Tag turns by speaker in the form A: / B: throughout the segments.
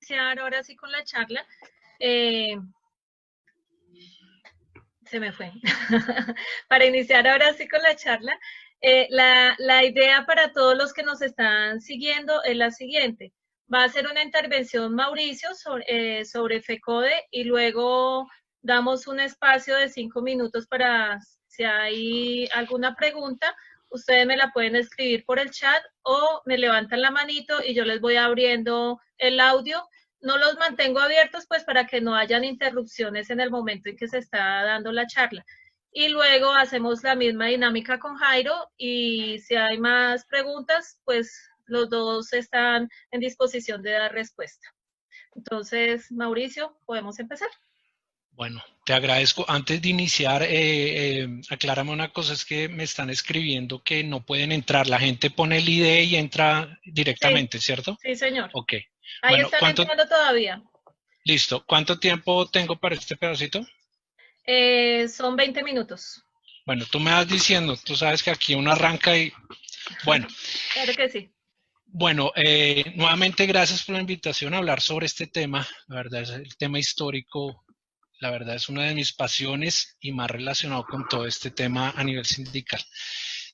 A: iniciar ahora sí con la charla. Eh, Se me fue. Para iniciar ahora sí con la charla, la idea para todos los que nos están siguiendo es la siguiente. Va a ser una intervención Mauricio sobre FECODE y luego damos un espacio de 5 minutos para si hay alguna pregunta, ustedes me la pueden escribir por el chat o me levantan la manito y yo les voy abriendo el audio. No los mantengo abiertos pues para que no hayan interrupciones en el momento en que se está dando la charla. Y luego hacemos la misma dinámica con Jairo y si hay más preguntas, pues los dos están en disposición de dar respuesta. Entonces, Mauricio, ¿podemos empezar?
B: Bueno, te agradezco. Antes de iniciar, aclárame una cosa, es que me están escribiendo que no pueden entrar. La gente pone el ID y entra
A: Sí,
B: directamente, ¿cierto?
A: sí, señor.
B: Ok.
A: Ahí
B: Bueno,
A: están entrando todavía.
B: listo. ¿Cuánto tiempo tengo para este pedacito?
A: Son 20 minutos.
B: Bueno, tú me vas diciendo, tú sabes que aquí uno arranca y, bueno,
A: Claro que sí.
B: bueno, nuevamente gracias por la invitación a hablar sobre este tema. La verdad es el tema histórico. La verdad es una de mis pasiones y más relacionado con todo este tema a nivel sindical.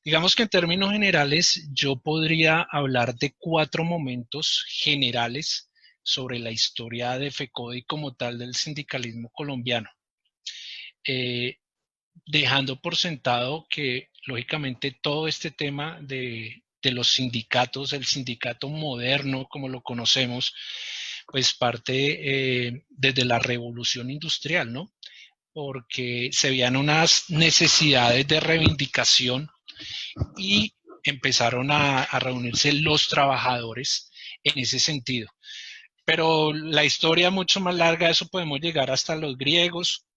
B: Digamos que en términos generales yo podría hablar de 4 momentos generales sobre la historia de FECODE y como tal del sindicalismo colombiano, eh, dejando por sentado que lógicamente todo este tema de los sindicatos, el sindicato moderno como lo conocemos, pues parte desde la revolución industrial, ¿no? Porque se veían unas necesidades de reivindicación y empezaron a reunirse los trabajadores en ese sentido. Pero la historia mucho más larga, eso podemos llegar hasta los griegos,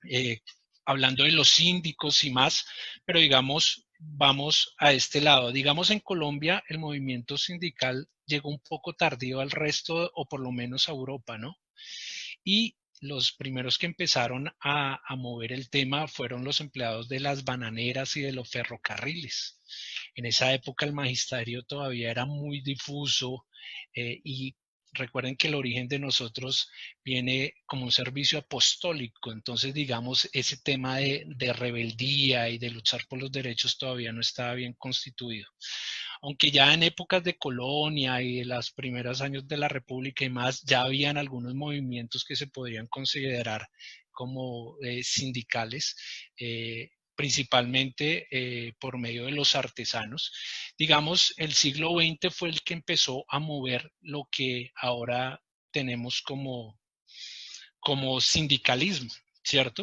B: eh, hablando de los síndicos y más, pero digamos, vamos a este lado. Digamos, en Colombia el movimiento sindical llegó un poco tardío al resto, o por lo menos a Europa, ¿no? Y los primeros que empezaron a mover el tema fueron los empleados de las bananeras y de los ferrocarriles. En esa época el magisterio todavía era muy difuso, y recuerden que el origen de nosotros viene como un servicio apostólico, entonces digamos ese tema de rebeldía y de luchar por los derechos todavía no estaba bien constituido. Aunque ya en épocas de colonia y de los primeros años de la República y más, ya habían algunos movimientos que se podrían considerar como sindicales, principalmente por medio de los artesanos. Digamos, el siglo XX fue el que empezó a mover lo que ahora tenemos como sindicalismo, ¿cierto?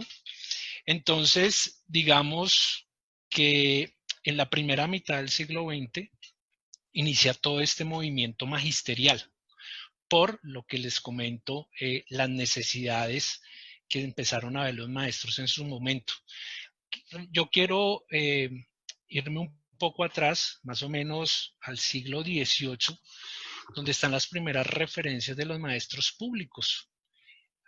B: Entonces, digamos que en la primera mitad del siglo XX inicia todo este movimiento magisterial, por lo que les comento, las necesidades que empezaron a ver los maestros en su momento. Yo quiero irme un poco atrás, más o menos al siglo XVIII, donde están las primeras referencias de los maestros públicos.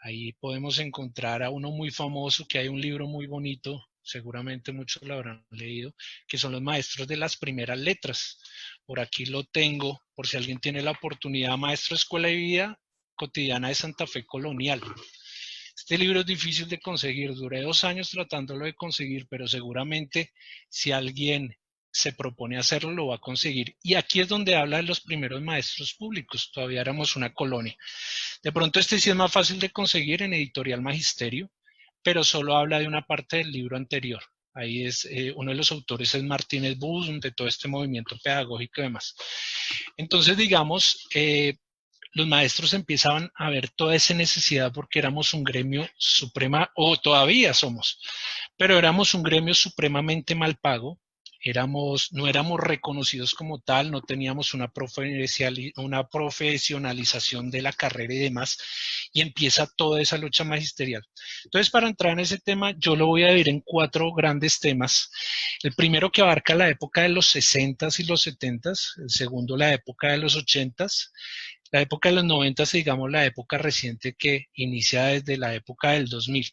B: Ahí podemos encontrar a uno muy famoso, que hay un libro muy bonito, seguramente muchos lo habrán leído, que son los maestros de las primeras letras. Por aquí lo tengo, por si alguien tiene la oportunidad, Maestro Escuela y Vida Cotidiana de Santa Fe Colonial. Este libro es difícil de conseguir, duré 2 años tratándolo de conseguir, pero seguramente si alguien se propone hacerlo, lo va a conseguir. Y aquí es donde habla de los primeros maestros públicos, todavía éramos una colonia. De pronto este sí es más fácil de conseguir en Editorial Magisterio, pero solo habla de una parte del libro anterior. Ahí es, uno de los autores es Martínez Bus, de todo este movimiento pedagógico y demás. Entonces, digamos, los maestros empezaban a ver toda esa necesidad porque éramos un gremio suprema, o todavía somos, pero éramos un gremio supremamente mal pago, no éramos reconocidos como tal, no teníamos una profesionalización de la carrera y demás, y empieza toda esa lucha magisterial. Entonces, para entrar en ese tema, yo lo voy a dividir en 4 grandes temas. El primero, que abarca la época de los 60s y los 70s, el segundo la época de los 80s, la época de los 90, digamos la época reciente que inicia desde la época del 2000.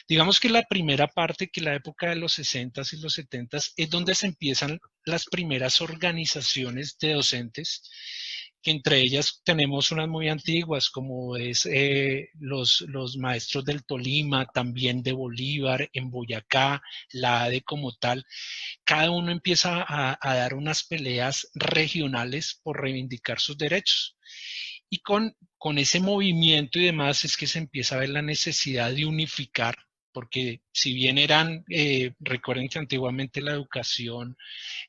B: Digamos que la primera parte, que la época de los 60s y los 70s, es donde se empiezan las primeras organizaciones de docentes que entre ellas tenemos unas muy antiguas, como es los maestros del Tolima, también de Bolívar, en Boyacá, la ADE como tal. Cada uno empieza a dar unas peleas regionales por reivindicar sus derechos. Y con ese movimiento y demás es que se empieza a ver la necesidad de unificar, porque si bien recuerden que antiguamente la educación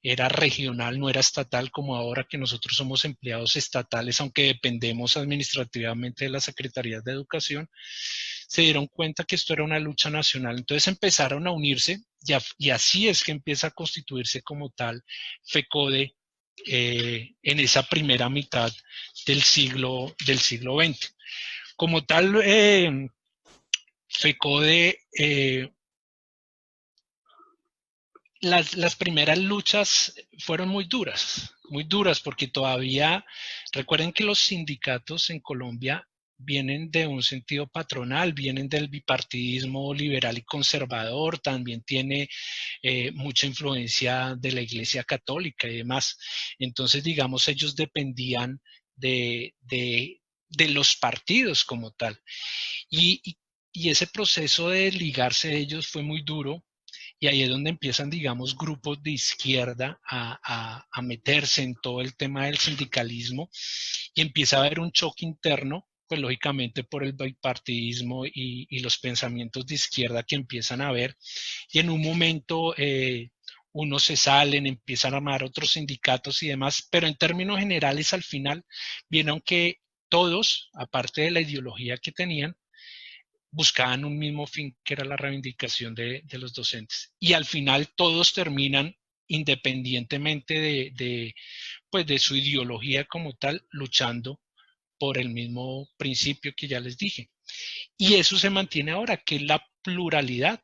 B: era regional, no era estatal como ahora que nosotros somos empleados estatales, aunque dependemos administrativamente de las secretarías de educación, se dieron cuenta que esto era una lucha nacional. Entonces empezaron a unirse y así es que empieza a constituirse como tal FECODE en esa primera mitad del siglo XX. Como tal, FECODE, las primeras luchas fueron muy duras porque todavía, recuerden que los sindicatos en Colombia vienen de un sentido patronal, vienen del bipartidismo liberal y conservador, también tiene mucha influencia de la Iglesia Católica y demás. Entonces, digamos, ellos dependían de los partidos como tal. Y ese proceso de ligarse a ellos fue muy duro y ahí es donde empiezan, digamos, grupos de izquierda a meterse en todo el tema del sindicalismo y empieza a haber un choque interno, pues lógicamente por el bipartidismo y los pensamientos de izquierda que empiezan a haber. Y en un momento unos se salen, empiezan a armar otros sindicatos y demás, pero en términos generales al final vieron que todos, aparte de la ideología que tenían, buscaban un mismo fin, que era la reivindicación de los docentes. Y al final todos terminan, independientemente pues de su ideología como tal, luchando por el mismo principio que ya les dije. Y eso se mantiene ahora, que es la pluralidad.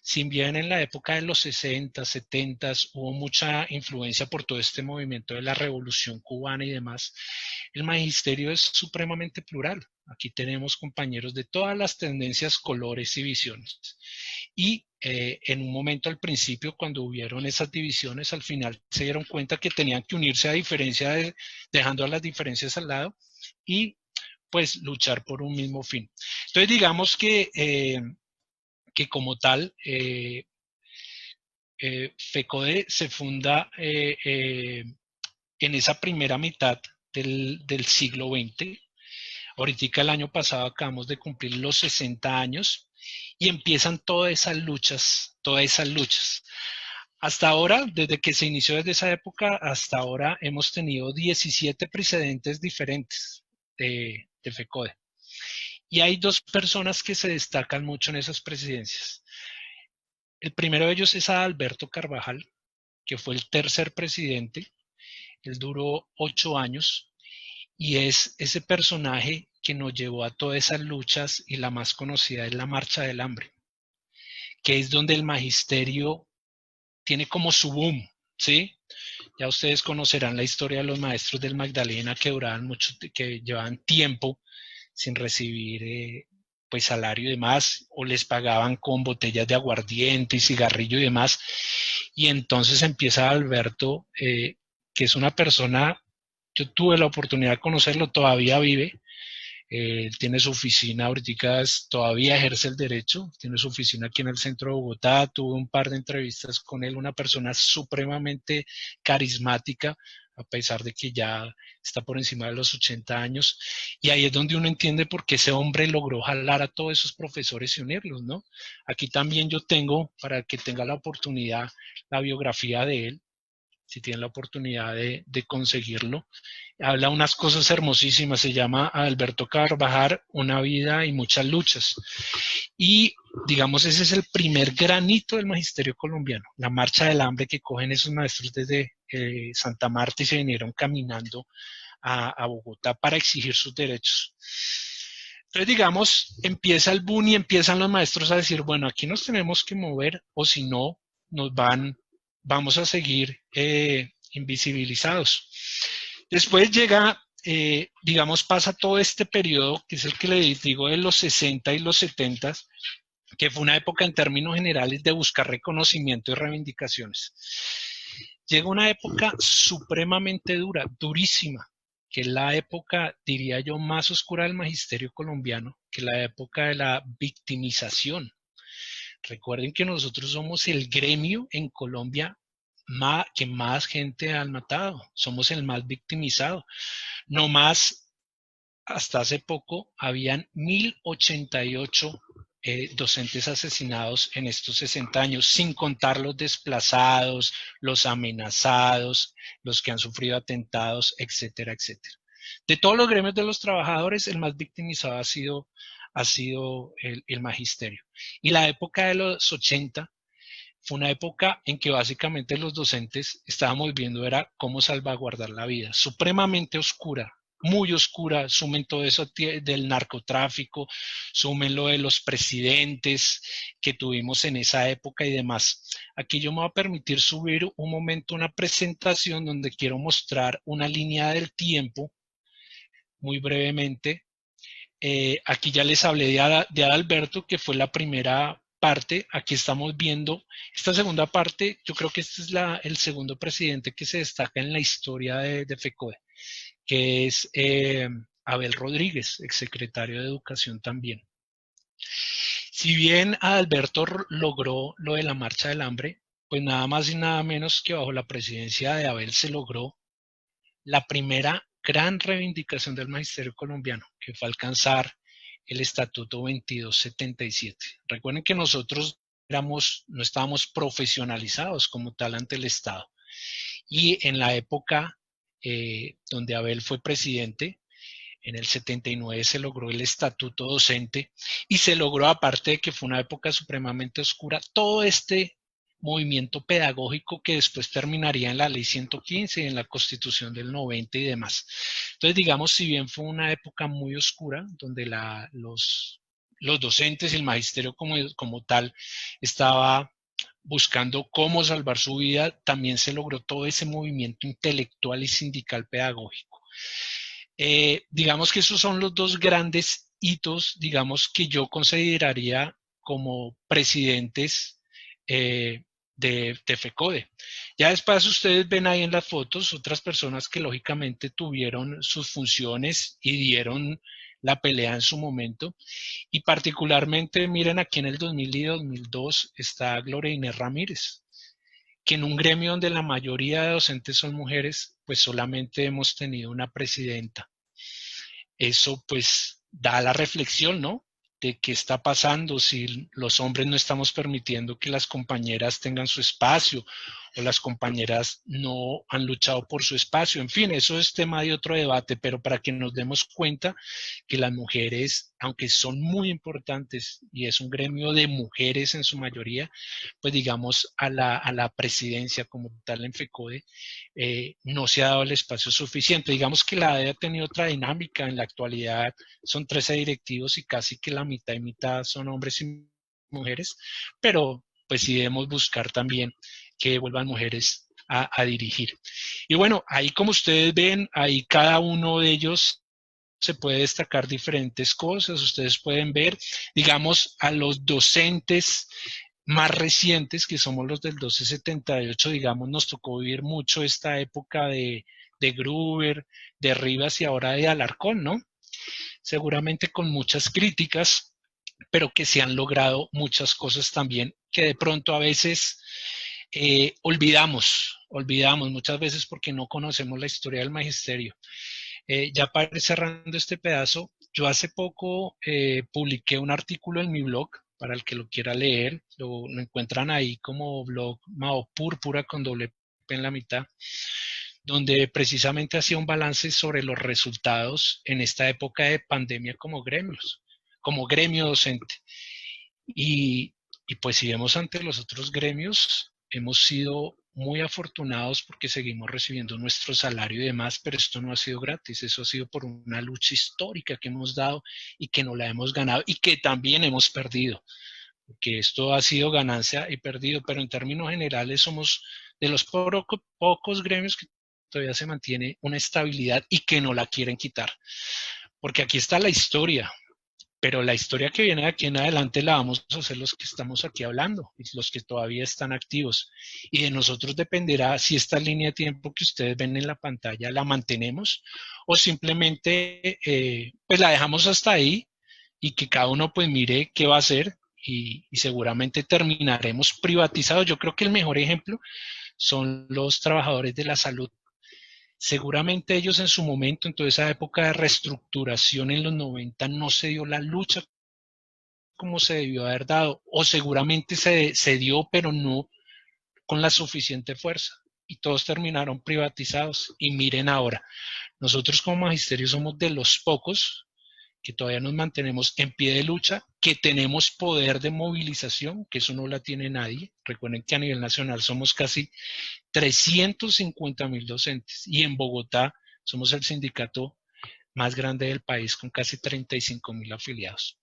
B: Si bien en la época de los 60, 70 hubo mucha influencia por todo este movimiento de la revolución cubana y demás, el magisterio es supremamente plural. Aquí tenemos compañeros de todas las tendencias, colores y visiones. Y en un momento al principio, cuando hubieron esas divisiones, al final se dieron cuenta que tenían que unirse a diferencia dejando a las diferencias al lado y pues luchar por un mismo fin. Entonces digamos que como tal, FECODE se funda en esa primera mitad del siglo XX. Ahorita el año pasado acabamos de cumplir los 60 años y empiezan todas esas luchas, todas esas luchas. Hasta ahora, desde que se inició desde esa época, hasta ahora hemos tenido 17 precedentes diferentes de FECODE. Y hay dos personas que se destacan mucho en esas presidencias. El primero de ellos es Alberto Carvajal, que fue el tercer presidente. Él duró 8 años y es ese personaje que nos llevó a todas esas luchas y la más conocida es la Marcha del Hambre, que es donde el magisterio tiene como su boom, ¿sí? Ya ustedes conocerán la historia de los maestros del Magdalena que duraban mucho, que llevaban tiempo sin recibir pues salario y demás, o les pagaban con botellas de aguardiente y cigarrillo y demás. Y entonces empieza Alberto, que es una persona, yo tuve la oportunidad de conocerlo, todavía vive, tiene su oficina, ahorita todavía ejerce el derecho, tiene su oficina aquí en el centro de Bogotá, tuve un par de entrevistas con él, una persona supremamente carismática, a pesar de que ya está por encima de los 80 años, y ahí es donde uno entiende por qué ese hombre logró jalar a todos esos profesores y unirlos, ¿no? Aquí también yo tengo, para que tenga la oportunidad, la biografía de él, si tienen la oportunidad de conseguirlo. Habla unas cosas hermosísimas, se llama Alberto Carvajal, Una vida y muchas luchas. Y digamos, ese es el primer granito del magisterio colombiano, la marcha del hambre que cogen esos maestros desde Santa Marta y se vinieron caminando a Bogotá para exigir sus derechos. Entonces, digamos, empieza el boom y empiezan los maestros a decir, bueno, aquí nos tenemos que mover o si no, vamos a seguir invisibilizados. Después llega, digamos, pasa todo este periodo, que es el que les digo de los 60 y los 70, que fue una época en términos generales de buscar reconocimiento y reivindicaciones. Llega una época supremamente dura, durísima, que es la época, diría yo, más oscura del magisterio colombiano, que es la época de la victimización. Recuerden que nosotros somos el gremio en Colombia que más gente han matado, somos el más victimizado. No más, hasta hace poco, habían 1088 docentes asesinados en estos 60 años, sin contar los desplazados, los amenazados, los que han sufrido atentados, etcétera, etcétera. De todos los gremios de los trabajadores, el más victimizado ha sido el magisterio. Y la época de los 80 fue una época en que básicamente los docentes estábamos viendo era cómo salvaguardar la vida, supremamente oscura, muy oscura. Sumen todo eso del narcotráfico, sumen lo de los presidentes que tuvimos en esa época y demás. Aquí yo me voy a permitir subir un momento una presentación donde quiero mostrar una línea del tiempo muy brevemente. Aquí ya les hablé de Adalberto, que fue la primera parte. Aquí estamos viendo esta segunda parte. Yo creo que este es el segundo presidente que se destaca en la historia de FECODE, que es Abel Rodríguez, exsecretario de Educación también. Si bien Adalberto logró lo de la Marcha del Hambre, pues nada más y nada menos que bajo la presidencia de Abel se logró la primera gran reivindicación del magisterio colombiano, que fue alcanzar el Estatuto 2277. Recuerden que nosotros no estábamos profesionalizados como tal ante el Estado. Y en la época donde Abel fue presidente, en el 79 se logró el estatuto docente y se logró, aparte de que fue una época supremamente oscura, todo este movimiento pedagógico que después terminaría en la ley 115 y en la constitución del 90 y demás. Entonces, digamos, si bien fue una época muy oscura, donde los docentes y el magisterio como tal estaba buscando cómo salvar su vida, también se logró todo ese movimiento intelectual y sindical pedagógico. Digamos que esos son los dos grandes hitos, digamos, que yo consideraría como presidentes de FECODE. Ya después ustedes ven ahí en las fotos otras personas que lógicamente tuvieron sus funciones y dieron la pelea en su momento. Y particularmente, miren, aquí en el 2000 y 2002 está Gloria Inés Ramírez, que en un gremio donde la mayoría de docentes son mujeres, pues solamente hemos tenido una presidenta. Eso pues da la reflexión, ¿no? De qué está pasando si los hombres no estamos permitiendo que las compañeras tengan su espacio o las compañeras no han luchado por su espacio. En fin, eso es tema de otro debate, pero para que nos demos cuenta que las mujeres, aunque son muy importantes y es un gremio de mujeres en su mayoría, pues digamos a la presidencia como tal en FECODE, no se ha dado el espacio suficiente. Digamos que la ADE ha tenido otra dinámica. En la actualidad son 13 directivos y casi que la mitad y mitad son hombres y mujeres, pero pues sí debemos buscar también que vuelvan mujeres a dirigir. Y bueno, ahí como ustedes ven, ahí cada uno de ellos se puede destacar diferentes cosas. Ustedes pueden ver, digamos, a los docentes más recientes, que somos los del 1278, digamos, nos tocó vivir mucho esta época de Gruber, de Rivas y ahora de Alarcón, ¿no? Seguramente con muchas críticas, pero que se han logrado muchas cosas también que de pronto a veces olvidamos muchas veces porque no conocemos la historia del magisterio. Ya para ir cerrando este pedazo, yo hace poco publiqué un artículo en mi blog, para el que lo quiera leer, lo encuentran ahí como blog Mao Púrpura con doble P en la mitad, donde precisamente hacía un balance sobre los resultados en esta época de pandemia como gremios, como gremio docente. Y pues si vemos ante los otros gremios, hemos sido muy afortunados porque seguimos recibiendo nuestro salario y demás, pero esto no ha sido gratis, eso ha sido por una lucha histórica que hemos dado y que no la hemos ganado y que también hemos perdido, porque esto ha sido ganancia y perdido, pero en términos generales somos de los pocos gremios que todavía se mantiene una estabilidad y que no la quieren quitar, porque aquí está la historia. pero la historia que viene de aquí en adelante la vamos a hacer los que estamos aquí hablando, los que todavía están activos. Y de nosotros dependerá si esta línea de tiempo que ustedes ven en la pantalla la mantenemos o simplemente pues la dejamos hasta ahí y que cada uno pues mire qué va a hacer y seguramente terminaremos privatizados. Yo creo que el mejor ejemplo son los trabajadores de la salud. Seguramente ellos en su momento, en toda esa época de reestructuración en los 90, no se dio la lucha como se debió haber dado, o seguramente se dio, pero no con la suficiente fuerza. Y todos terminaron privatizados. Y miren ahora, nosotros como magisterio somos de los pocos que todavía nos mantenemos en pie de lucha, que tenemos poder de movilización, que eso no la tiene nadie. Recuerden que a nivel nacional somos casi 350,000 docentes y en Bogotá somos el sindicato más grande del país con casi 35,000 afiliados.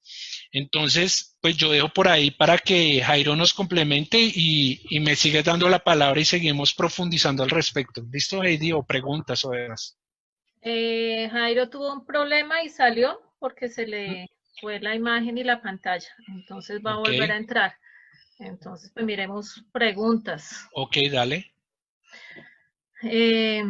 B: Entonces, pues yo dejo por ahí para que Jairo nos complemente y me sigue dando la palabra y seguimos profundizando al respecto. ¿Listo, Heidi? ¿O preguntas o demás?
A: Jairo tuvo un problema y salió porque se le fue la imagen y la pantalla. Entonces va a
B: Ok,
A: volver a entrar. Entonces, pues miremos preguntas.
B: ok, dale.
A: Eh,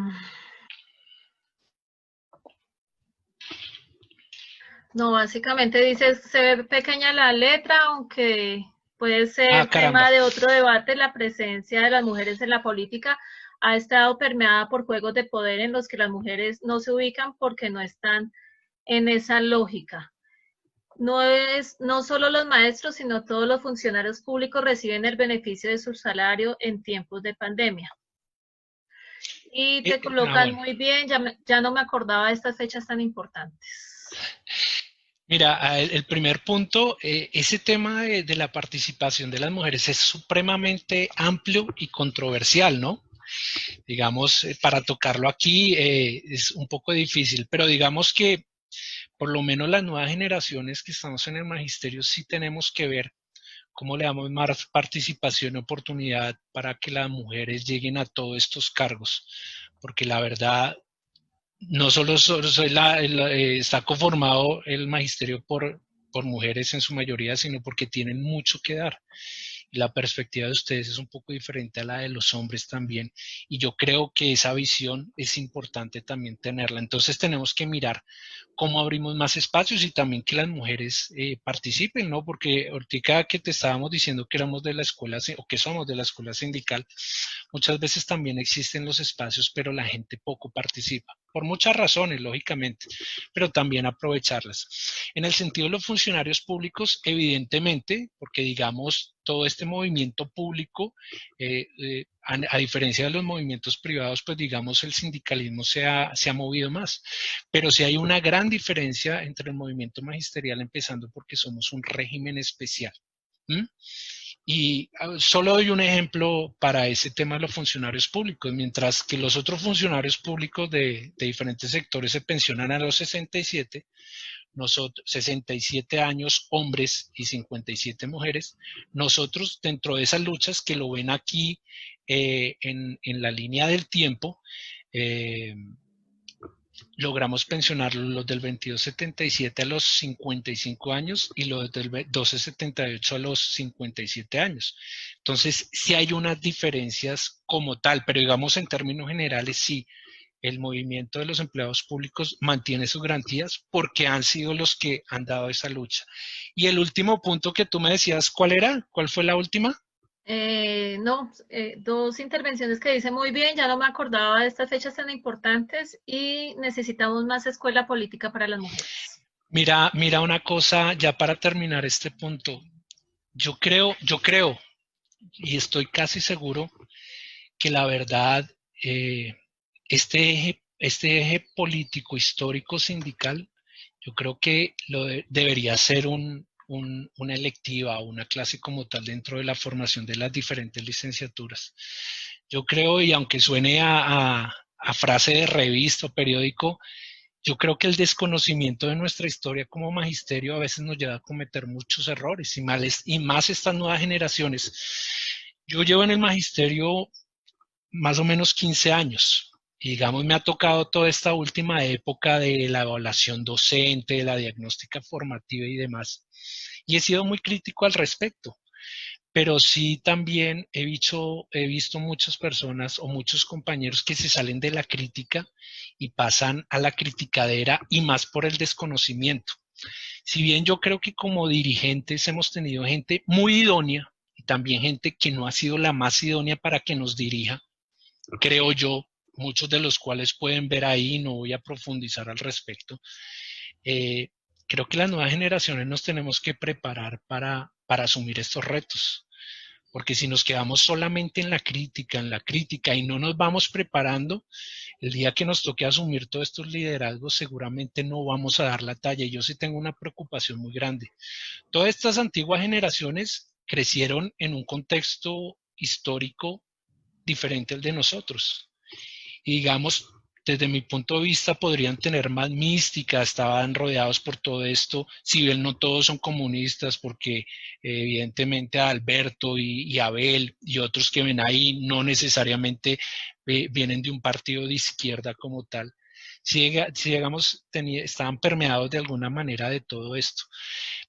A: no, básicamente dice, se ve pequeña la letra, aunque puede
B: Ah,
A: ser
B: caramba.
A: tema de otro debate, la presencia de las mujeres en la política ha estado permeada por juegos de poder en los que las mujeres no se ubican porque no están en esa lógica. No solo los maestros, sino todos los funcionarios públicos reciben el beneficio de su salario en tiempos de pandemia. Y te colocan
B: Bueno.
A: muy bien, ya no me acordaba de estas fechas tan importantes.
B: Mira, el primer punto, ese tema de la participación de las mujeres es supremamente amplio y controversial, ¿no? Digamos, para tocarlo aquí es un poco difícil, pero digamos que por lo menos las nuevas generaciones que estamos en el magisterio sí tenemos que ver cómo le damos más participación y oportunidad para que las mujeres lleguen a todos estos cargos, porque la verdad no solo está conformado el magisterio por mujeres en su mayoría, sino porque tienen mucho que dar. Y la perspectiva de ustedes es un poco diferente a la de los hombres también. Y yo creo que esa visión es importante también tenerla. Entonces tenemos que mirar cómo abrimos más espacios y también que las mujeres participen, ¿no? Porque ahorita que te estábamos diciendo que éramos de la escuela o que somos de la escuela sindical, muchas veces también existen los espacios, pero la gente poco participa, por muchas razones, lógicamente, pero también aprovecharlas. En el sentido de los funcionarios públicos, evidentemente, porque digamos, todo este movimiento público, a diferencia de los movimientos privados, pues digamos, el sindicalismo se ha movido más. Pero sí hay una gran diferencia entre el movimiento magisterial, empezando porque somos un régimen especial. ¿Mm? Y solo doy un ejemplo para ese tema de los funcionarios públicos. Mientras que los otros funcionarios públicos de diferentes sectores se pensionan a los 67, nosotros, 67 años hombres y 57 mujeres, nosotros dentro de esas luchas que lo ven aquí en la línea del tiempo, logramos pensionar los del 2277 a los 55 años y los del 1278 a los 57 años. Entonces, sí hay unas diferencias como tal, pero digamos en términos generales, sí, el movimiento de los empleados públicos mantiene sus garantías porque han sido los que han dado esa lucha. Y el último punto que tú me decías, ¿cuál era? ¿Cuál fue la última?
A: No, dos intervenciones que dice muy bien, ya no me acordaba de estas fechas tan importantes y necesitamos más escuela política para las mujeres.
B: Mira una cosa ya para terminar este punto. Yo creo, y estoy casi seguro que la verdad, este eje político, histórico, sindical, yo creo que debería ser una electiva o una clase como tal dentro de la formación de las diferentes licenciaturas. Yo creo, y aunque suene a frase de revista o periódico, yo creo que el desconocimiento de nuestra historia como magisterio a veces nos lleva a cometer muchos errores y más estas nuevas generaciones. Yo llevo en el magisterio más o menos 15 años Y digamos, me ha tocado toda esta última época de la evaluación docente, de la diagnóstica formativa y demás. Y he sido muy crítico al respecto. Pero sí también he visto muchas personas o muchos compañeros que se salen de la crítica y pasan a la criticadera y más por el desconocimiento. Si bien yo creo que como dirigentes hemos tenido gente muy idónea y también gente que no ha sido la más idónea para que nos dirija, creo yo, muchos de los cuales pueden ver ahí, no voy a profundizar al respecto, eh, creo que las nuevas generaciones nos tenemos que preparar para asumir estos retos. Porque si nos quedamos solamente en la crítica y no nos vamos preparando, el día que nos toque asumir todos estos liderazgos seguramente no vamos a dar la talla. Y yo sí tengo una preocupación muy grande. Todas estas antiguas generaciones crecieron en un contexto histórico diferente al de nosotros. Y digamos, desde mi punto de vista podrían tener más mística, estaban rodeados por todo esto, si bien no todos son comunistas, porque evidentemente Alberto y Abel y otros que ven ahí no necesariamente vienen de un partido de izquierda como tal. Si llegamos, estaban permeados de alguna manera de todo esto.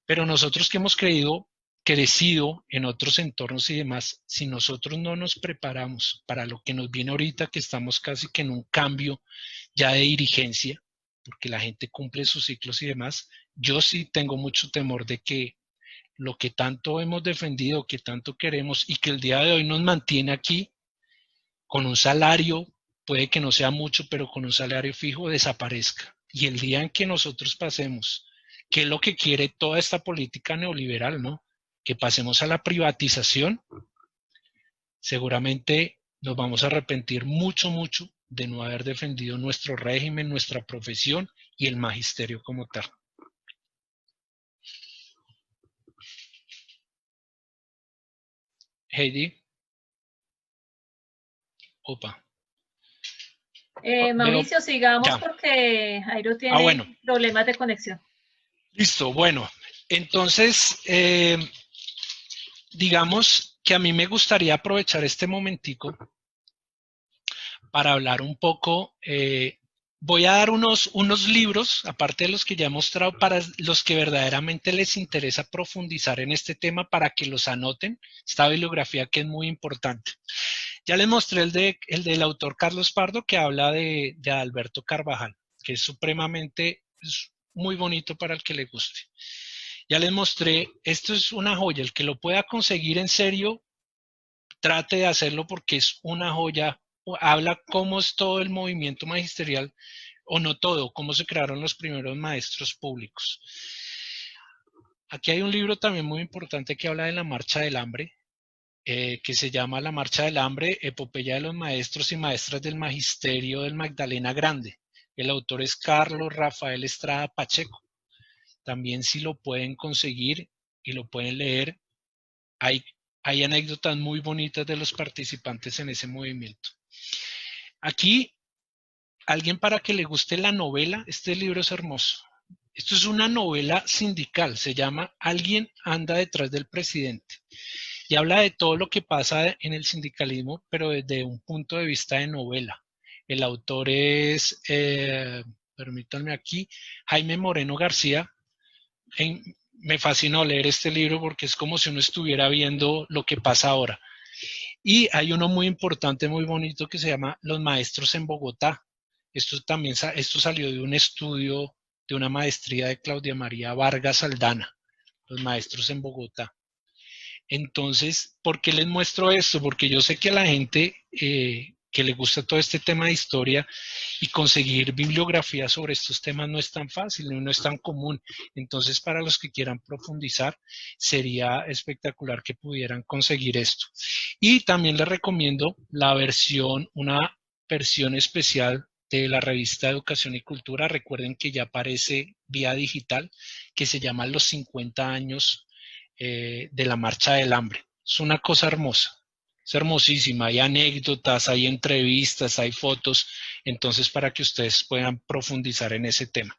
B: Pero nosotros que hemos crecido en otros entornos y demás, si nosotros no nos preparamos para lo que nos viene ahorita, que estamos casi que en un cambio ya de dirigencia, porque la gente cumple sus ciclos y demás, yo sí tengo mucho temor de que lo que tanto hemos defendido, que tanto queremos y que el día de hoy nos mantiene aquí con un salario, puede que no sea mucho, pero con un salario fijo desaparezca. Y el día en que nosotros pasemos, que es lo que quiere toda esta política neoliberal, ¿no? Que pasemos a la privatización, seguramente nos vamos a arrepentir mucho, mucho de no haber defendido nuestro régimen, nuestra profesión y el magisterio como tal. Heidi. Opa.
A: Mauricio, sigamos
B: Ya.
A: porque Jairo
B: Bueno.
A: tiene problemas de conexión.
B: Listo, bueno. Entonces, digamos que a mí me gustaría aprovechar este momentico para hablar un poco. Voy a dar unos libros, aparte de los que ya he mostrado, para los que verdaderamente les interesa profundizar en este tema, para que los anoten. Esta bibliografía que es muy importante. Ya les mostré el del autor Carlos Pardo, que habla de Alberto Carvajal, que es supremamente, es muy bonito para el que le guste. Ya les mostré, esto es una joya, el que lo pueda conseguir en serio, trate de hacerlo porque es una joya. Habla cómo es todo el movimiento magisterial, o no todo, cómo se crearon los primeros maestros públicos. Aquí hay un libro también muy importante que habla de la marcha del hambre, que se llama La Marcha del Hambre, Epopeya de los Maestros y Maestras del Magisterio del Magdalena Grande. El autor es Carlos Rafael Estrada Pacheco. También si lo pueden conseguir y lo pueden leer, hay anécdotas muy bonitas de los participantes en ese movimiento. Aquí, alguien para que le guste la novela, este libro es hermoso. Esto es una novela sindical, se llama Alguien anda detrás del presidente. Y habla de todo lo que pasa en el sindicalismo, pero desde un punto de vista de novela. El autor es, permítanme aquí, Jaime Moreno García. Me fascinó leer este libro porque es como si uno estuviera viendo lo que pasa ahora. Y hay uno muy importante, muy bonito, que se llama Los Maestros en Bogotá. Esto salió de un estudio de una maestría de Claudia María Vargas Aldana, Los Maestros en Bogotá. Entonces, ¿por qué les muestro esto? Porque yo sé que a la gente que le gusta todo este tema de historia y conseguir bibliografía sobre estos temas no es tan fácil, no es tan común. Entonces, para los que quieran profundizar, sería espectacular que pudieran conseguir esto. Y también les recomiendo una versión especial de la revista Educación y Cultura. Recuerden que ya aparece vía digital, que se llama Los 50 años de la Marcha del Hambre. Es una cosa hermosa, es hermosísima, hay anécdotas, hay entrevistas, hay fotos, entonces para que ustedes puedan profundizar en ese tema.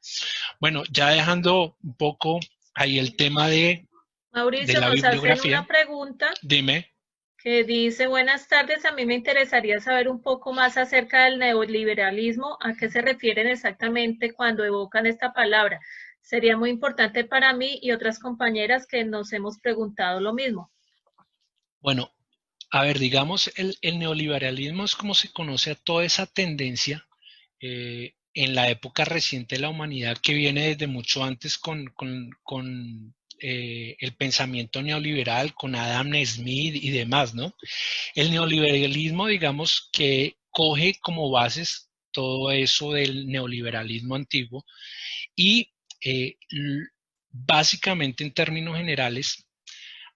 B: Bueno, ya dejando un poco ahí el tema de
A: Mauricio,
B: la
A: nos hacen
B: bibliografía.
A: una pregunta.
B: Dime.
A: que dice, buenas tardes, a mí me interesaría saber un poco más acerca del neoliberalismo, a qué se refieren exactamente cuando evocan esta palabra. Sería muy importante para mí y otras compañeras que nos hemos preguntado lo mismo.
B: Bueno, a ver, digamos, el neoliberalismo es como se conoce a toda esa tendencia en la época reciente de la humanidad que viene desde mucho antes con el pensamiento neoliberal, con Adam Smith y demás, ¿no? El neoliberalismo, digamos, que coge como bases todo eso del neoliberalismo antiguo y básicamente en términos generales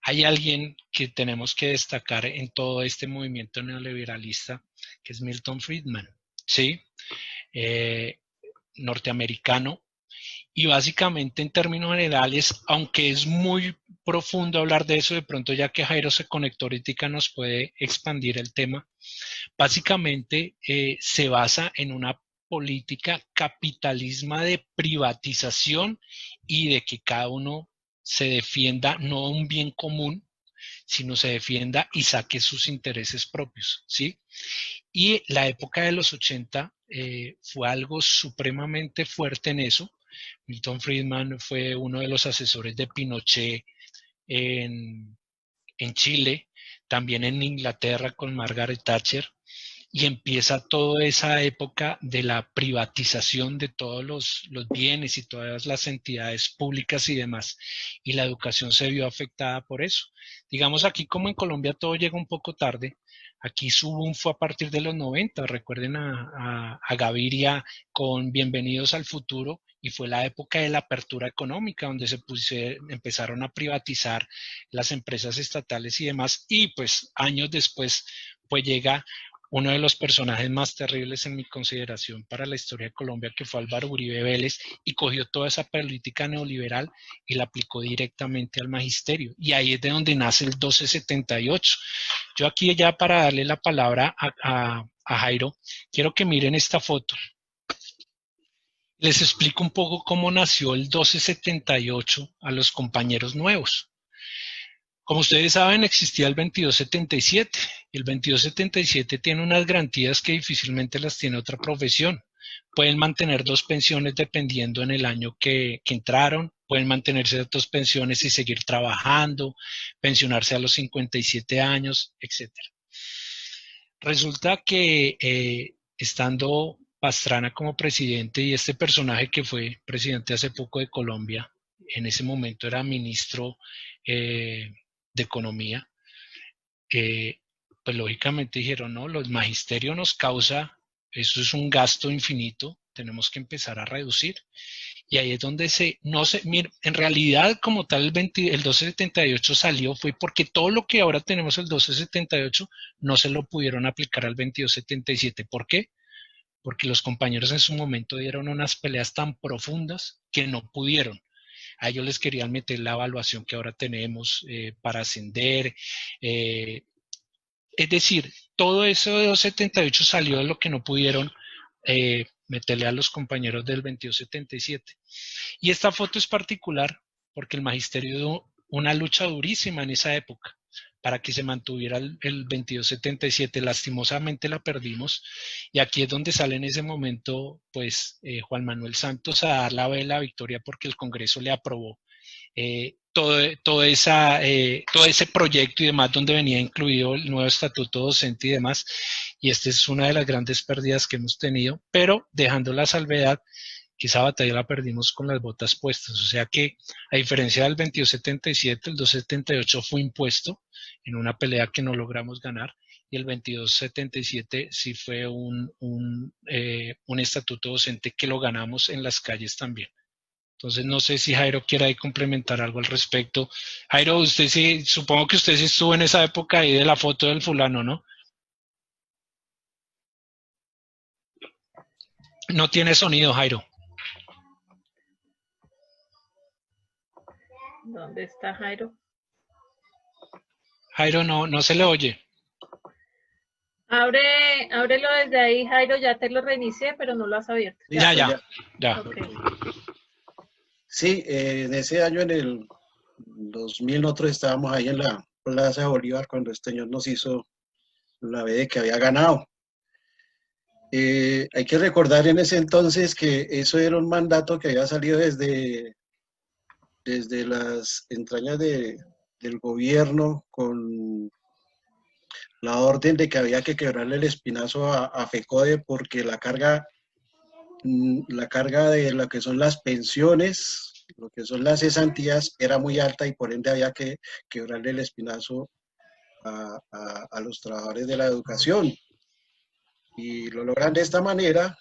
B: hay alguien que tenemos que destacar en todo este movimiento neoliberalista, que es Milton Friedman, ¿sí? Eh, norteamericano. Y básicamente en términos generales, aunque es muy profundo hablar de eso, de pronto ya que Jairo se conectó ahorita nos puede expandir el tema, básicamente se basa en una política capitalismo de privatización y de que cada uno se defienda no un bien común, sino se defienda y saque sus intereses propios, ¿sí? Y la época de los 80 fue algo supremamente fuerte en eso. Milton Friedman fue uno de los asesores de Pinochet en, en Chile, también en Inglaterra con Margaret Thatcher, y empieza toda esa época de la privatización de todos los bienes y todas las entidades públicas y demás. Y la educación se vio afectada por eso. Digamos aquí como en Colombia todo llega un poco tarde, aquí su boom fue a partir de los 90, recuerden a Gaviria con Bienvenidos al Futuro, y fue la época de la apertura económica donde empezaron a privatizar las empresas estatales y demás, y pues años después pues llega uno de los personajes más terribles en mi consideración para la historia de Colombia, que fue Álvaro Uribe Vélez, y cogió toda esa política neoliberal y la aplicó directamente al magisterio. Y ahí es de donde nace el 1278. Yo aquí ya para darle la palabra a Jairo, quiero que miren esta foto. Les explico un poco cómo nació el 1278 a los compañeros nuevos. Como ustedes saben, existía el 2277 y el 2277 tiene unas garantías que difícilmente las tiene otra profesión. Pueden mantener dos pensiones dependiendo en el año que entraron, pueden mantenerse dos pensiones y seguir trabajando, pensionarse a los 57 años, etcétera. Resulta que estando Pastrana como presidente y este personaje que fue presidente hace poco de Colombia, en ese momento era ministro de Economía, pues lógicamente dijeron, no, los magisterios nos causa, eso es un gasto infinito, tenemos que empezar a reducir. Y ahí es donde mira, en realidad como tal el 1278 salió fue porque todo lo que ahora tenemos el 1278 no se lo pudieron aplicar al 2277. ¿Por qué? Porque los compañeros en su momento dieron unas peleas tan profundas que no pudieron. A ellos les querían meter la evaluación que ahora tenemos para ascender. Es decir, todo eso de 278 salió de lo que no pudieron meterle a los compañeros del 2277. Y esta foto es particular porque el magisterio dio una lucha durísima en esa época para que se mantuviera el 2277. Lastimosamente la perdimos y aquí es donde sale en ese momento pues Juan Manuel Santos a dar la vela victoria porque el Congreso le aprobó todo ese proyecto y demás donde venía incluido el nuevo estatuto docente y demás, y esta es una de las grandes pérdidas que hemos tenido, pero dejando la salvedad que esa batalla la perdimos con las botas puestas, o sea que a diferencia del 2277, el 278 fue impuesto en una pelea que no logramos ganar, y el 2277 sí fue un estatuto docente que lo ganamos en las calles también. Entonces no sé si Jairo quiera ahí complementar algo al respecto. Jairo, usted sí, supongo que usted sí estuvo en esa época ahí de la foto del fulano, ¿no? No tiene sonido, Jairo.
A: ¿Dónde está Jairo?
B: Jairo, no se le oye.
A: Ábrelo desde ahí, Jairo, ya te lo reinicié, pero no lo has abierto.
B: Ya.
A: Okay.
C: Sí, en ese año, en el 2000, nosotros estábamos ahí en la Plaza Bolívar cuando este señor nos hizo la B que había ganado. Hay que recordar en ese entonces que eso era un mandato que había salido desde las entrañas del gobierno con la orden de que había que quebrarle el espinazo a FECODE porque la carga de lo que son las pensiones, lo que son las cesantías, era muy alta y por ende había que quebrarle el espinazo a los trabajadores de la educación. Y lo logran de esta manera,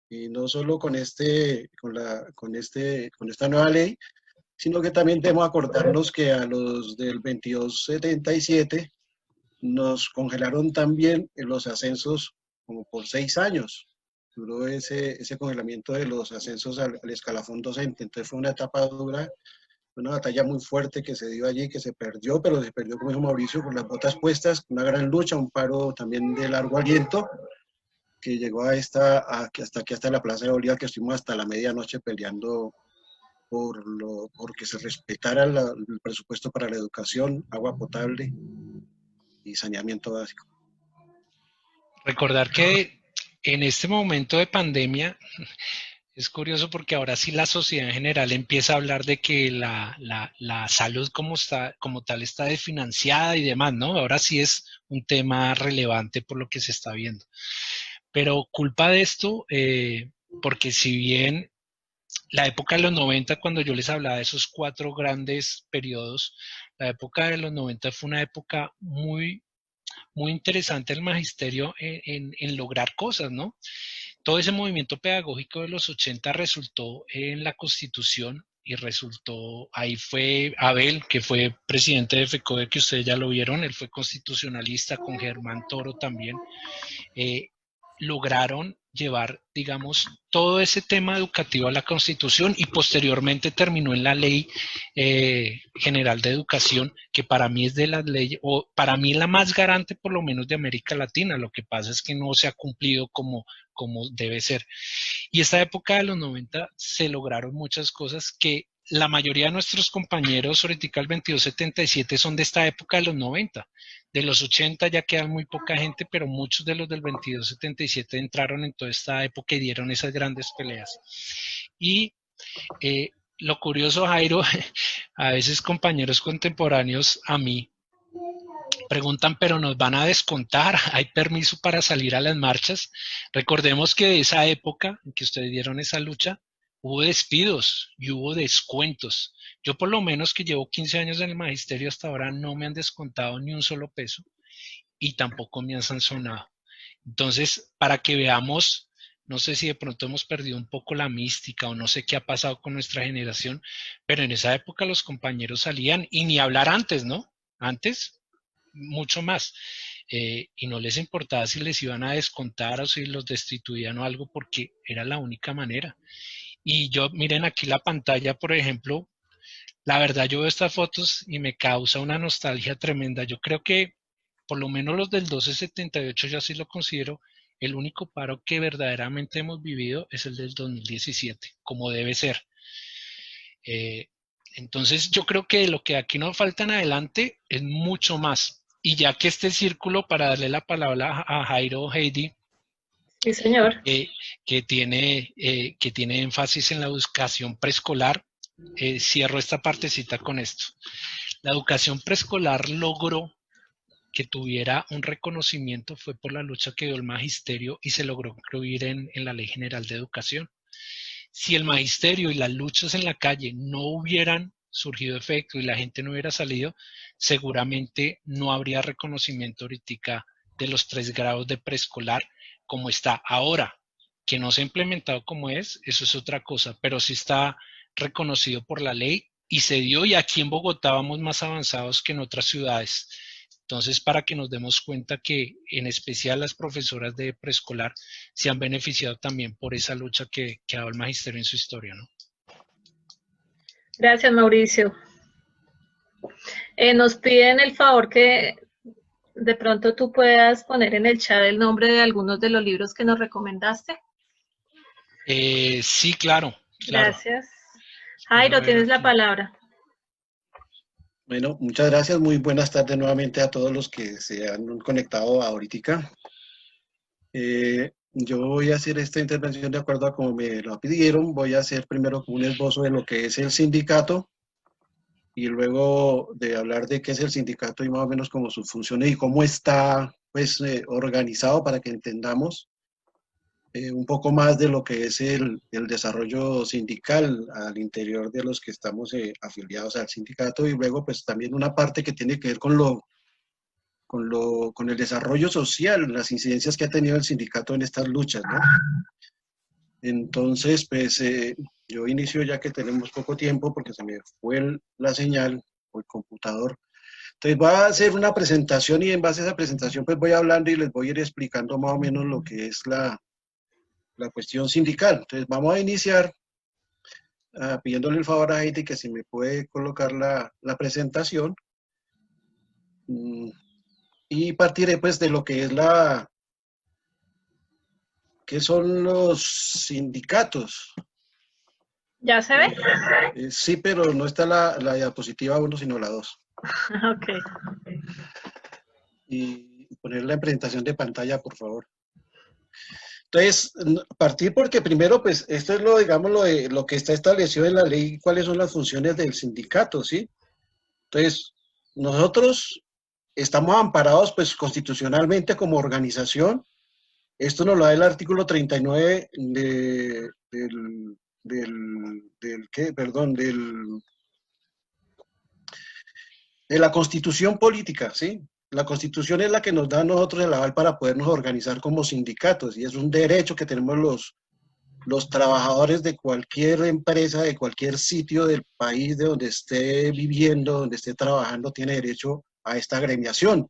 C: y no solo con esta nueva ley, sino que también debemos acordarnos que a los del 2277 nos congelaron también los ascensos como por 6 años. Duró ese congelamiento de los ascensos al escalafón docente. Entonces fue una etapa dura, una batalla muy fuerte que se dio allí, que se perdió, pero se perdió, como dijo Mauricio, con las botas puestas, una gran lucha, un paro también de largo aliento, que llegó hasta la Plaza de Bolívar, que estuvimos hasta la medianoche peleando porque se respetara el presupuesto para la educación, agua potable y saneamiento básico.
B: Recordar que en este momento de pandemia es curioso porque ahora sí la sociedad en general empieza a hablar de que la salud como tal está desfinanciada y demás, ¿no? Ahora sí es un tema relevante por lo que se está viendo. Pero culpa de esto, porque si bien la época de los 90, cuando yo les hablaba de esos 4 grandes periodos, la época de los 90 fue una época muy, muy interesante del magisterio en lograr cosas, ¿no? Todo ese movimiento pedagógico de los 80 resultó en la Constitución y resultó, ahí fue Abel, que fue presidente de FECODE, que ustedes ya lo vieron, él fue constitucionalista con Germán Toro también, eh, lograron llevar, digamos, todo ese tema educativo a la Constitución y posteriormente terminó en la Ley General de Educación, que para mí es de las leyes, o para mí es la más garante por lo menos de América Latina. Lo que pasa es que no se ha cumplido como debe ser. Y esta época de los 90 se lograron muchas cosas que la mayoría de nuestros compañeros, ahorita el 2277, son de esta época de los 90. De los 80 ya queda muy poca gente, pero muchos de los del 2277 entraron en toda esta época y dieron esas grandes peleas. Y lo curioso, Jairo, a veces compañeros contemporáneos a mí preguntan, pero nos van a descontar, hay permiso para salir a las marchas. Recordemos que de esa época en que ustedes dieron esa lucha, hubo despidos y hubo descuentos. Yo por lo menos que llevo 15 años en el magisterio hasta ahora no me han descontado ni un solo peso y tampoco me han sancionado. Entonces, para que veamos, no sé si de pronto hemos perdido un poco la mística o no sé qué ha pasado con nuestra generación, pero en esa época los compañeros salían y ni hablar antes, ¿no? Antes mucho más. Y no les importaba si les iban a descontar o si los destituían o algo, porque era la única manera. Y yo, miren aquí la pantalla, por ejemplo, la verdad yo veo estas fotos y me causa una nostalgia tremenda. Yo creo que por lo menos los del 1278 yo así lo considero, el único paro que verdaderamente hemos vivido es el del 2017, como debe ser. Eh, entonces yo creo que lo que aquí nos falta en adelante es mucho más. Y ya que este círculo, para darle la palabra a Jairo Heidi,
A: Sí, señor.
B: que tiene énfasis en la educación preescolar, cierro esta partecita con esto. La educación preescolar logró que tuviera un reconocimiento fue por la lucha que dio el magisterio y se logró incluir en la Ley General de Educación. Si el magisterio y las luchas en la calle no hubieran surgido efecto y la gente no hubiera salido, seguramente no habría reconocimiento ahorita de los 3 grados de preescolar como está ahora. Que no se ha implementado como es, eso es otra cosa, pero sí está reconocido por la ley y se dio, y aquí en Bogotá vamos más avanzados que en otras ciudades. Entonces, para que nos demos cuenta que en especial las profesoras de preescolar se han beneficiado también por esa lucha que ha dado el magisterio en su historia, ¿no?
A: Gracias, Mauricio. Nos piden el favor que de pronto tú puedas poner en el chat el nombre de algunos de los libros que nos recomendaste.
B: Sí, claro.
A: Gracias. Jairo, tienes la palabra.
C: Bueno, muchas gracias. Muy buenas tardes nuevamente a todos los que se han conectado ahorita. Yo voy a hacer esta intervención de acuerdo a como me lo pidieron. Voy a hacer primero un esbozo de lo que es el sindicato y luego de hablar de qué es el sindicato y más o menos como sus funciones y cómo está pues organizado para que entendamos un poco más de lo que es el desarrollo sindical al interior de los que estamos afiliados al sindicato y luego pues también una parte que tiene que ver con el desarrollo social, las incidencias que ha tenido el sindicato en estas luchas, ¿no? Entonces, pues yo inicio ya que tenemos poco tiempo porque se me fue la señal o el computador. Entonces voy a hacer una presentación y en base a esa presentación pues voy hablando y les voy a ir explicando más o menos lo que es la cuestión sindical. Entonces vamos a iniciar pidiéndole el favor a Heidi que si me puede colocar la presentación y partiré pues de lo que es ¿qué son los sindicatos?
A: ¿Ya se ve?
C: Sí, pero no está la diapositiva 1, sino la 2.
A: Ok.
C: Y poner la presentación de pantalla, por favor. Entonces, partir porque primero, pues, esto es digamos, lo que está establecido en la ley, cuáles son las funciones del sindicato, ¿sí? Entonces, nosotros estamos amparados, pues, constitucionalmente como organización. Esto nos lo da el artículo 39 de la Constitución política, ¿sí? La Constitución es la que nos da a nosotros el aval para podernos organizar como sindicatos y es un derecho que tenemos los trabajadores de cualquier empresa, de cualquier sitio del país, de donde esté viviendo, donde esté trabajando, tiene derecho a esta agremiación.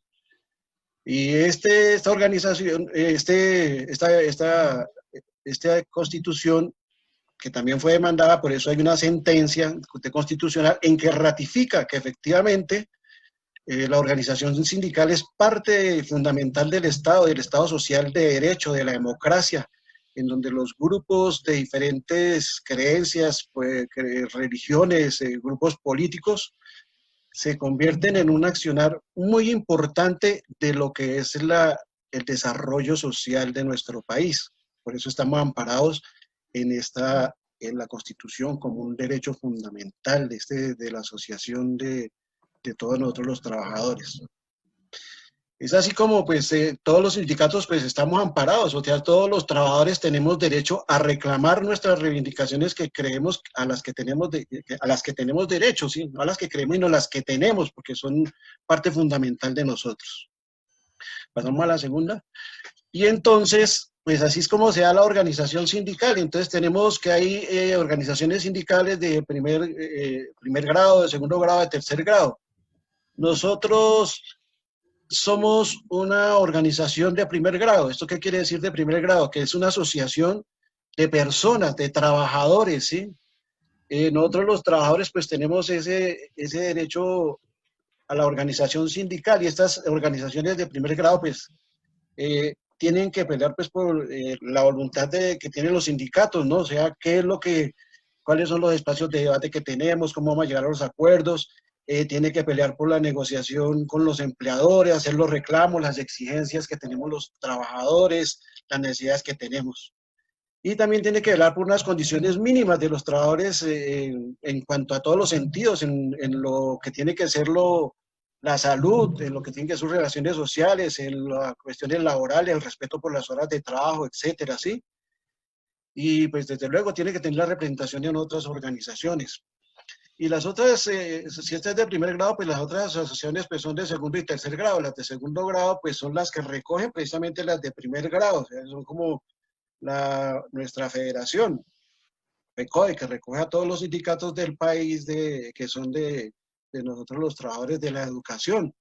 C: Y esta organización, esta constitución, que también fue demandada, por eso hay una sentencia constitucional en que ratifica que efectivamente la organización sindical es parte fundamental del Estado social de derecho, de la democracia, en donde los grupos de diferentes creencias, pues, religiones, grupos políticos, se convierten en un accionar muy importante de lo que es el desarrollo social de nuestro país. Por eso estamos amparados en la Constitución como un derecho fundamental de la asociación de todos nosotros los trabajadores. Es así como pues todos los sindicatos pues estamos amparados, o sea, todos los trabajadores tenemos derecho a reclamar nuestras reivindicaciones que creemos a las que tenemos derecho, ¿sí? No a las que creemos, sino a las que tenemos, porque son parte fundamental de nosotros. Pasamos a la segunda. Y entonces, pues así es como se da la organización sindical. Entonces tenemos que hay organizaciones sindicales de primer grado, de segundo grado, de tercer grado. Nosotros somos una organización de primer grado. ¿Esto qué quiere decir de primer grado? Que es una asociación de personas, de trabajadores, ¿sí? Nosotros los trabajadores pues tenemos ese derecho a la organización sindical y estas organizaciones de primer grado pues tienen que pelear pues por la voluntad que tienen los sindicatos, ¿no? O sea, cuáles son los espacios de debate que tenemos, cómo vamos a llegar a los acuerdos, tiene que pelear por la negociación con los empleadores, hacer los reclamos, las exigencias que tenemos los trabajadores, las necesidades que tenemos. Y también tiene que velar por unas condiciones mínimas de los trabajadores en cuanto a todos los sentidos, en lo que tiene que ser la salud, en lo que tienen que ser sus relaciones sociales, en las cuestiones laborales, el respeto por las horas de trabajo, etcétera, ¿sí? Y pues desde luego tiene que tener la representación en otras organizaciones. Y las otras, si esta es de primer grado, pues las otras asociaciones pues son de segundo y tercer grado. Las de segundo grado pues son las que recogen precisamente las de primer grado, o sea, son como nuestra federación, RECODE, que recoge a todos los sindicatos del país que son de nosotros los trabajadores de la educación.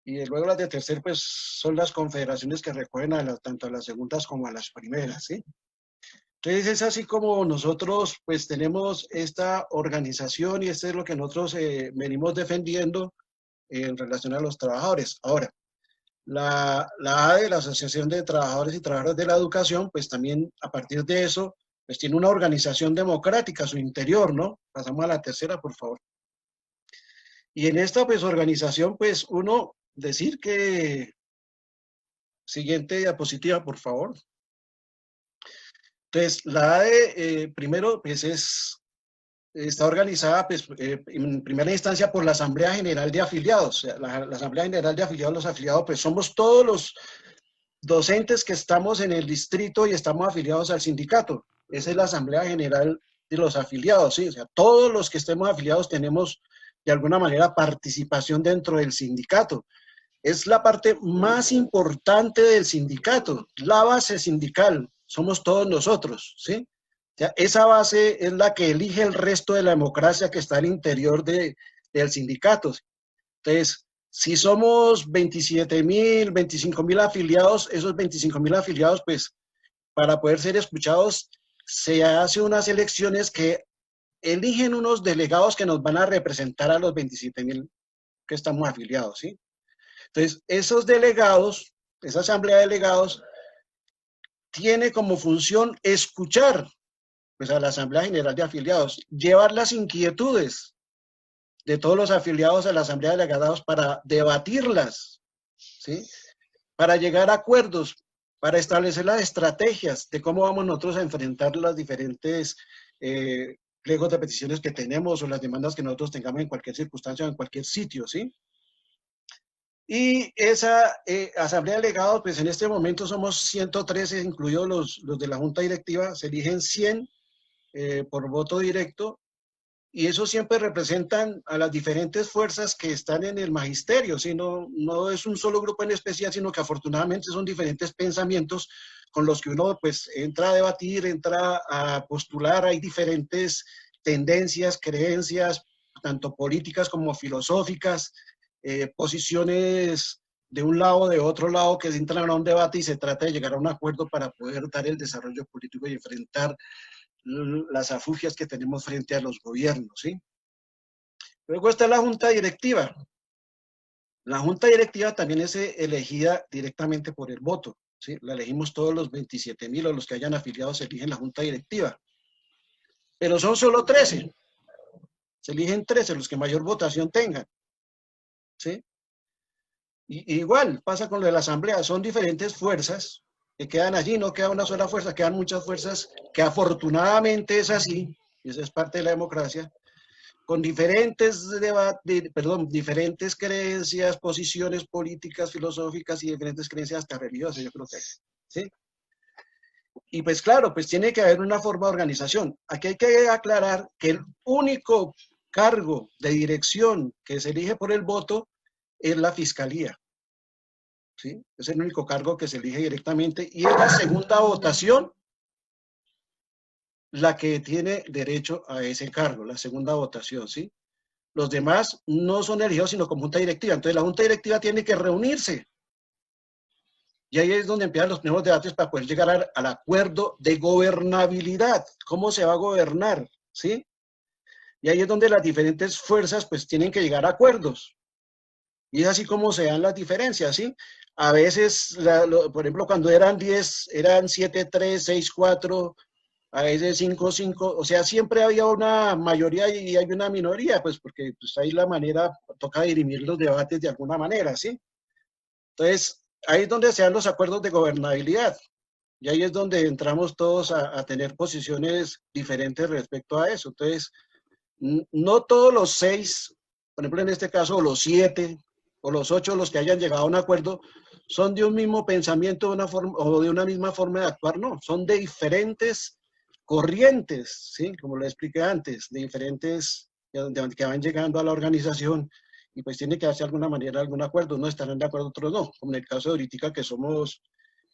C: Y luego las de tercer, pues son las confederaciones que recogen tanto a las segundas como a las primeras, ¿sí? Entonces es así como nosotros pues tenemos esta organización y esto es lo que nosotros venimos defendiendo en relación a los trabajadores. Ahora, la ADE, la Asociación de Trabajadores y Trabajadoras de la Educación, pues también a partir de eso, pues tiene una organización democrática a su interior, ¿no? Pasamos a la tercera, por favor. Y en esta pues organización, pues uno decir que, siguiente diapositiva, por favor. Entonces, la ADE, primero, pues está organizada pues, en primera instancia por la Asamblea General de Afiliados. O sea, la Asamblea General de Afiliados, los afiliados, pues somos todos los docentes que estamos en el distrito y estamos afiliados al sindicato. Esa es la Asamblea General de los Afiliados, ¿sí? O sea, todos los que estemos afiliados tenemos de alguna manera participación dentro del sindicato. Es la parte más importante del sindicato, la base sindical, somos todos nosotros, ¿sí? O sea, esa base es la que elige el resto de la democracia que está al interior del sindicato. Entonces, si somos 27.000, 25.000 afiliados, esos 25.000 afiliados, pues, para poder ser escuchados, se hace unas elecciones que eligen unos delegados que nos van a representar a los 27.000 que estamos afiliados, ¿sí? Entonces, esos delegados, esa asamblea de delegados, tiene como función escuchar pues, a la Asamblea General de Afiliados, llevar las inquietudes de todos los afiliados a la Asamblea de Delegados para debatirlas, ¿sí? Para llegar a acuerdos, para establecer las estrategias de cómo vamos nosotros a enfrentar las diferentes pliegos de peticiones que tenemos o las demandas que nosotros tengamos en cualquier circunstancia o en cualquier sitio, ¿sí? Y esa asamblea de delegados, pues en este momento somos 113, incluidos los de la junta directiva, se eligen 100 por voto directo, y eso siempre representan a las diferentes fuerzas que están en el magisterio, ¿sí? No es un solo grupo en especial, sino que afortunadamente son diferentes pensamientos con los que uno pues entra a debatir, entra a postular, hay diferentes tendencias, creencias, tanto políticas como filosóficas, posiciones de un lado, de otro lado, que entran a un debate y se trata de llegar a un acuerdo para poder dar el desarrollo político y enfrentar las afugias que tenemos frente a los gobiernos, ¿sí? Luego está la junta directiva. La junta directiva también es elegida directamente por el voto, ¿sí? La elegimos todos los 27.000 o los que hayan afiliados se eligen la junta directiva. Pero son solo 13. Se eligen 13 los que mayor votación tengan, ¿sí? Y igual pasa con lo de la asamblea, son diferentes fuerzas que quedan allí, no queda una sola fuerza, quedan muchas fuerzas que afortunadamente es así, y esa es parte de la democracia, con diferentes creencias, posiciones políticas, filosóficas y diferentes creencias hasta religiosas, yo creo que, ¿sí? Y pues claro, pues tiene que haber una forma de organización. Aquí hay que aclarar que el único cargo de dirección que se elige por el voto es la fiscalía, ¿sí? Es el único cargo que se elige directamente y es la segunda votación la que tiene derecho a ese cargo, la segunda votación, ¿sí? Los demás no son elegidos sino como junta directiva. Entonces la junta directiva tiene que reunirse. Y ahí es donde empiezan los primeros debates para poder llegar al acuerdo de gobernabilidad. ¿Cómo se va a gobernar? ¿Sí? Y ahí es donde las diferentes fuerzas pues tienen que llegar a acuerdos. Y es así como se dan las diferencias, ¿sí? A veces, por ejemplo, cuando eran 10, eran 7-3, 6-4, a veces 5-5, o sea, siempre había una mayoría y hay una minoría, pues porque pues, ahí la manera, toca dirimir los debates de alguna manera, ¿sí? Entonces, ahí es donde se dan los acuerdos de gobernabilidad, y ahí es donde entramos todos a tener posiciones diferentes respecto a eso. Entonces, no todos los 6, por ejemplo, en este caso, los 7 o los 8, los que hayan llegado a un acuerdo, son de un mismo pensamiento de una forma, o de una misma forma de actuar, no, son de diferentes corrientes, ¿sí? Como lo expliqué antes, de diferentes que van llegando a la organización y pues tiene que hacer de alguna manera algún acuerdo, unos estarán de acuerdo, otros no, como en el caso de ahorita que somos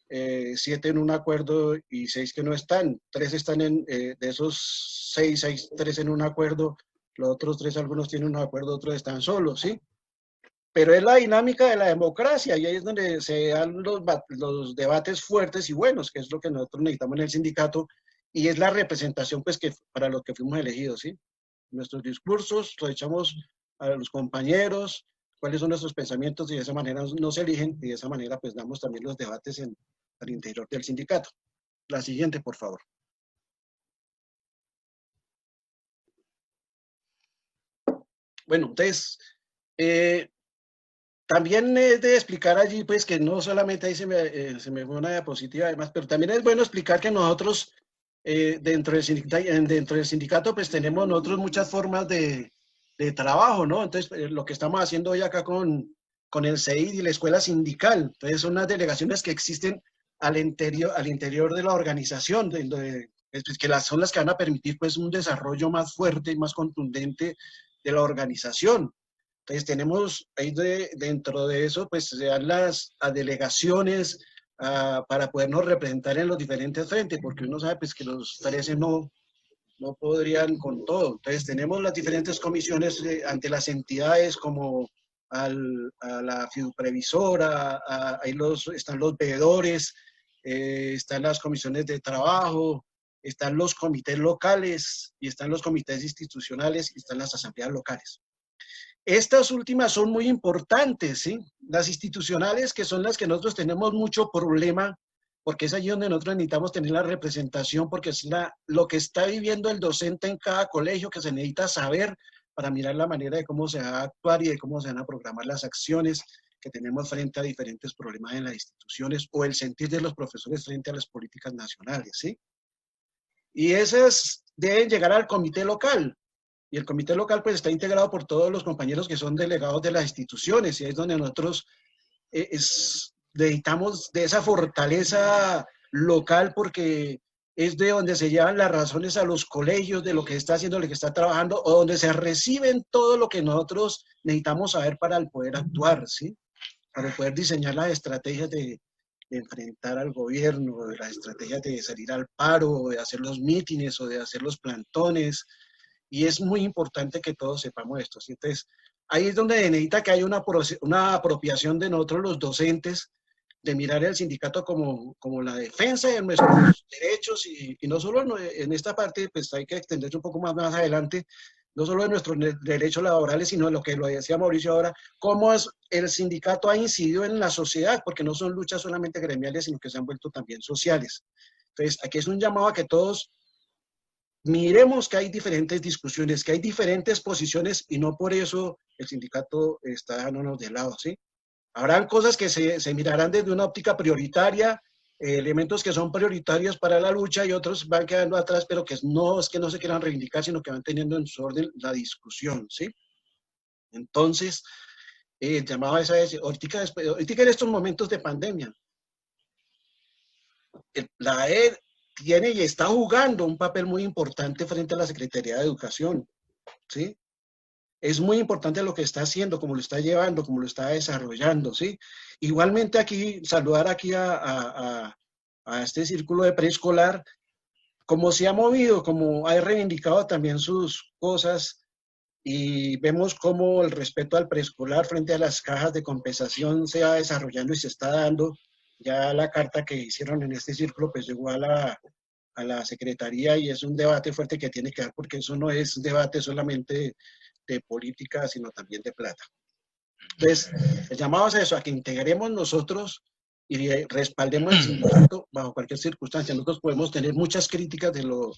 C: 7 en un acuerdo y 6 que no están, 3 están de esos 6, 3 en un acuerdo, los otros 3 algunos tienen un acuerdo, otros están solos, ¿sí? Pero es la dinámica de la democracia y ahí es donde se dan los debates fuertes y buenos, que es lo que nosotros necesitamos en el sindicato y es la representación pues que para los que fuimos elegidos, ¿sí? Nuestros discursos los echamos a los compañeros, cuáles son nuestros pensamientos y de esa manera nos eligen y de esa manera pues damos también los debates al interior del sindicato. La siguiente, por favor. Bueno, entonces, También es de explicar allí, pues, que no solamente ahí se me fue una diapositiva además, pero también es bueno explicar que nosotros, dentro del sindicato, pues, tenemos nosotros muchas formas de trabajo, ¿no? Entonces, lo que estamos haciendo hoy acá con el CEID y la escuela sindical, entonces son unas delegaciones que existen al interior de la organización, son las que van a permitir, pues, un desarrollo más fuerte y más contundente de la organización. Entonces tenemos ahí dentro de eso, pues se dan las delegaciones para podernos representar en los diferentes frentes, porque uno sabe pues que los 13 no podrían con todo. Entonces tenemos las diferentes comisiones ante las entidades como a la fiduprevisora, ahí están los veedores, están las comisiones de trabajo, están los comités locales y están los comités institucionales y están las asambleas locales. Estas últimas son muy importantes, ¿sí? Las institucionales, que son las que nosotros tenemos mucho problema, porque es allí donde nosotros necesitamos tener la representación, porque es lo que está viviendo el docente en cada colegio, que se necesita saber para mirar la manera de cómo se va a actuar y de cómo se van a programar las acciones que tenemos frente a diferentes problemas en las instituciones o el sentir de los profesores frente a las políticas nacionales, ¿sí? Y esas deben llegar al comité local. Y el comité local pues está integrado por todos los compañeros que son delegados de las instituciones y ahí es donde nosotros necesitamos de esa fortaleza local porque es de donde se llevan las razones a los colegios de lo que está haciendo, lo que está trabajando o donde se reciben todo lo que nosotros necesitamos saber para el poder actuar, ¿sí? Para poder diseñar las estrategias de enfrentar al gobierno, las estrategias de salir al paro, de hacer los mítines o de hacer los plantones. Y es muy importante que todos sepamos esto. ¿Sí? Entonces, ahí es donde necesita que haya una apropiación de nosotros los docentes, de mirar el sindicato como la defensa de nuestros derechos y no solo en esta parte, pues hay que extenderse un poco más adelante, no solo de nuestros derechos laborales, sino de lo que lo decía Mauricio ahora, cómo el sindicato ha incidido en la sociedad, porque no son luchas solamente gremiales, sino que se han vuelto también sociales. Entonces, aquí es un llamado a que todos miremos que hay diferentes discusiones, que hay diferentes posiciones y no por eso el sindicato está dándonos de lado, ¿sí? Habrán cosas que se mirarán desde una óptica prioritaria, elementos que son prioritarios para la lucha y otros van quedando atrás, pero que no es que no se quieran reivindicar, sino que van teniendo en su orden la discusión, ¿sí? Entonces, el llamado a esa es, ahorita en estos momentos de pandemia, la AED tiene y está jugando un papel muy importante frente a la Secretaría de Educación, ¿sí? Es muy importante lo que está haciendo, cómo lo está llevando, cómo lo está desarrollando, ¿sí? Igualmente aquí, saludar aquí a este círculo de preescolar, cómo se ha movido, cómo ha reivindicado también sus cosas y vemos cómo el respeto al preescolar frente a las cajas de compensación se va desarrollando y se está dando. Ya la carta que hicieron en este círculo pues llegó a la Secretaría y es un debate fuerte que tiene que dar porque eso no es debate solamente de política, sino también de plata. Entonces, el llamado es a eso, a que integremos nosotros y respaldemos el sindicato bajo cualquier circunstancia. Nosotros podemos tener muchas críticas de lo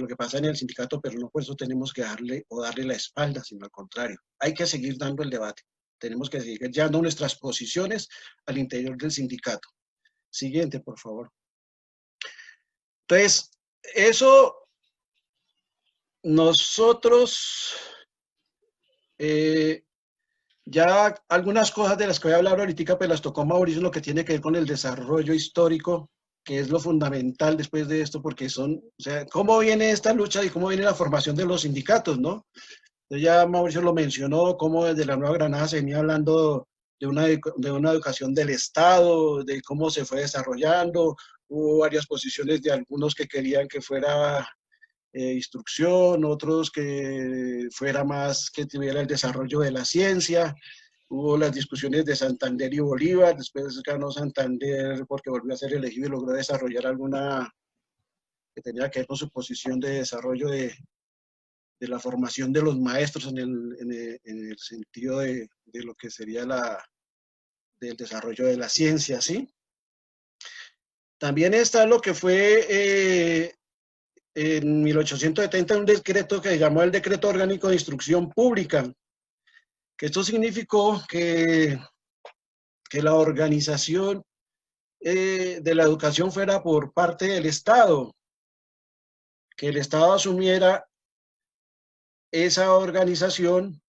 C: que pasa en el sindicato, pero no por eso tenemos que darle la espalda, sino al contrario. Hay que seguir dando el debate. Tenemos que seguir llevando nuestras posiciones al interior del sindicato. Siguiente, por favor. Entonces, eso nosotros, ya algunas cosas de las que voy a hablar ahorita, pues las tocó Mauricio, lo que tiene que ver con el desarrollo histórico, que es lo fundamental después de esto, porque o sea, cómo viene esta lucha y cómo viene la formación de los sindicatos, ¿no? Entonces ya Mauricio lo mencionó, cómo desde la Nueva Granada se venía hablando de una educación del Estado, de cómo se fue desarrollando, hubo varias posiciones de algunos que querían que fuera instrucción, otros que fuera más, que tuviera el desarrollo de la ciencia. Hubo las discusiones de Santander y Bolívar, después ganó Santander porque volvió a ser elegido y logró desarrollar alguna que tenía que ver con su posición de desarrollo de la formación de los maestros en el sentido de lo que sería del desarrollo de la ciencia, ¿sí? También está lo que fue en 1870 un decreto que se llamó el Decreto Orgánico de Instrucción Pública, que esto significó que la organización de la educación fuera por parte del Estado, que el Estado asumiera esa organización,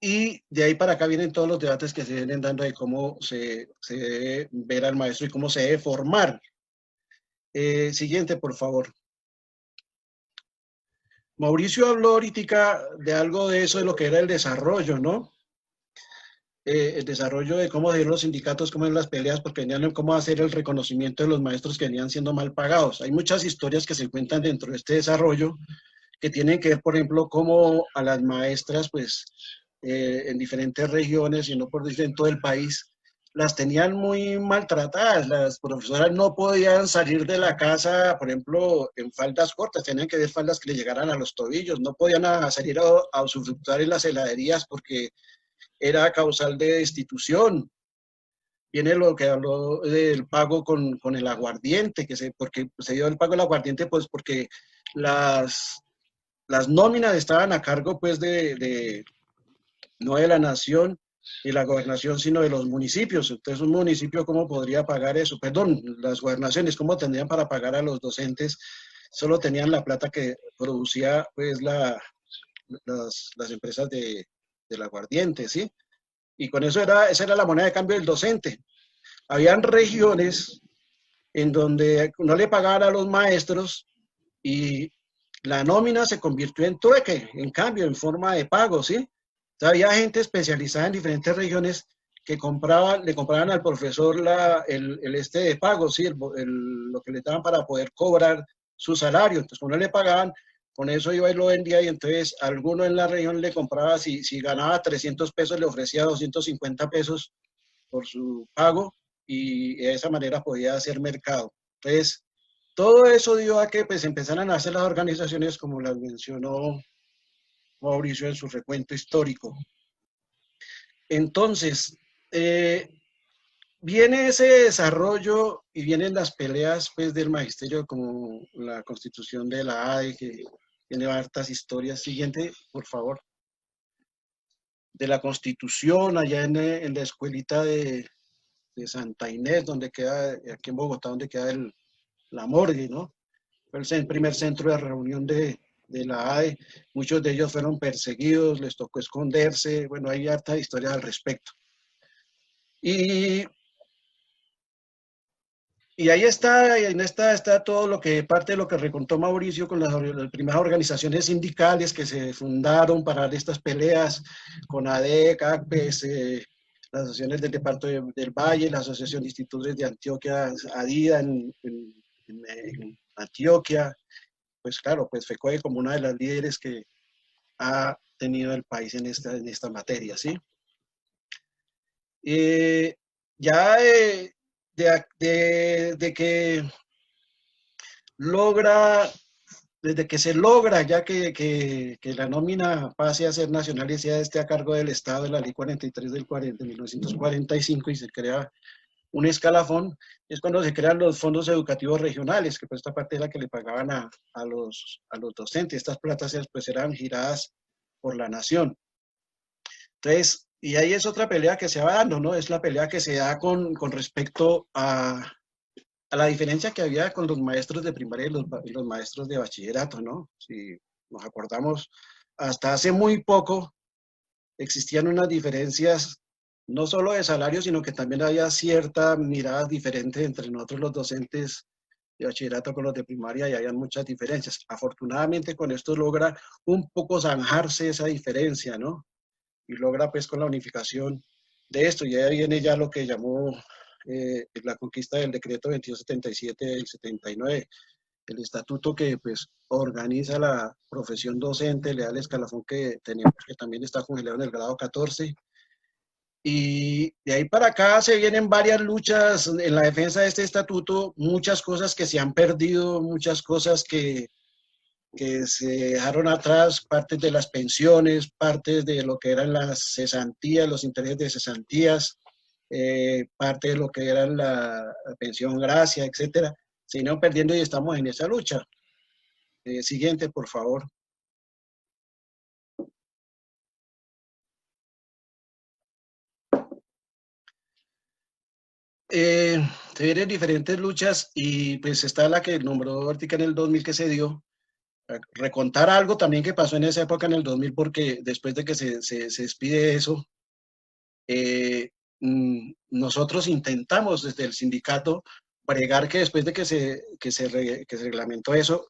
C: y de ahí para acá vienen todos los debates que se vienen dando de cómo se debe ver al maestro y cómo se debe formar. Siguiente, por favor. Mauricio habló ahorita de algo de eso, de lo que era el desarrollo, ¿no? El desarrollo de cómo se dieron los sindicatos, cómo eran las peleas, porque venían cómo hacer el reconocimiento de los maestros que venían siendo mal pagados. Hay muchas historias que se cuentan dentro de este desarrollo que tienen que ver, por ejemplo, cómo a las maestras, pues, en diferentes regiones, y no por decir en todo el país, las tenían muy maltratadas. Las profesoras no podían salir de la casa, por ejemplo, en faldas cortas, tenían que ver faldas que le llegaran a los tobillos, no podían salir a usufructuar en las heladerías porque era causal de destitución. Viene lo que habló del pago con el aguardiente, porque se dio el pago del aguardiente, pues porque las nóminas estaban a cargo, pues, no de la nación y la gobernación, sino de los municipios. Entonces, un municipio, ¿cómo podría pagar eso? Perdón, las gobernaciones, ¿cómo tendrían para pagar a los docentes? Solo tenían la plata que producía, pues, las empresas del aguardiente, ¿sí? Y con eso esa era la moneda de cambio del docente. Habían regiones en donde no le pagaban a los maestros y la nómina se convirtió en trueque, en cambio, en forma de pago, ¿sí? O sea, había gente especializada en diferentes regiones que le compraban al profesor el de pago, ¿sí? Lo que le daban para poder cobrar su salario. Entonces, cuando le pagaban, con eso iba y lo vendía, y entonces alguno en la región le compraba, si ganaba 300 pesos, le ofrecía 250 pesos por su pago, y de esa manera podía hacer mercado. Entonces, todo eso dio a que pues empezaran a hacer las organizaciones como las mencionó Mauricio en su recuento histórico. Entonces, viene ese desarrollo y vienen las peleas, pues, del magisterio, como la constitución de la ADE, que tiene hartas historias. Siguiente, por favor. De la constitución, allá en la escuelita de Santa Inés, donde queda, aquí en Bogotá, donde queda la morgue, ¿no? Fue el primer centro de reunión de la ADE. Muchos de ellos fueron perseguidos, les tocó esconderse. Bueno, hay harta historia al respecto. Y ahí está, en esta está todo lo que, parte de lo que recontó Mauricio con las primeras organizaciones sindicales que se fundaron para estas peleas, con ADEC, ACPES, las asociaciones del Departamento del Valle, la Asociación de Institutos de Antioquia, ADIDA en Antioquia. Pues claro, pues FECODE como una de las líderes que ha tenido el país en esta materia, ¿sí? Ya de que desde que se logra ya que la nómina pase a ser nacional y sea a cargo del Estado, de la Ley 43 de 1945, y se crea un escalafón, es cuando se crean los fondos educativos regionales, que por esta parte es la que le pagaban a los docentes. Estas platas pues eran giradas por la nación. Entonces, y ahí es otra pelea que se va dando, ¿no? Es la pelea que se da con respecto a la diferencia que había con los maestros de primaria y los maestros de bachillerato, ¿no? Si nos acordamos, hasta hace muy poco existían unas diferencias no solo de salario, sino que también había cierta mirada diferente entre nosotros los docentes de bachillerato con los de primaria, y había muchas diferencias. Afortunadamente con esto logra un poco zanjarse esa diferencia, ¿no? Y logra pues con la unificación de esto, y ahí viene ya lo que llamó la conquista del decreto 2277 del 79, el estatuto que pues organiza la profesión docente, le da el escalafón que tenemos, que también está congelado en el grado 14. Y de ahí para acá se vienen varias luchas en la defensa de este estatuto, muchas cosas que se han perdido, muchas cosas que se dejaron atrás, partes de las pensiones, partes de lo que eran las cesantías, los intereses de cesantías, parte de lo que era la pensión gracia, etcétera. Se iban perdiendo y estamos en esa lucha. Siguiente, por favor. Eh, Se vienen diferentes luchas y pues está la que nombró ahorita en el 2000 que se dio. Recontar algo también que pasó en esa época en el 2000 porque después de que se despide eso, nosotros intentamos desde el sindicato bregar que después de que se reglamentó eso,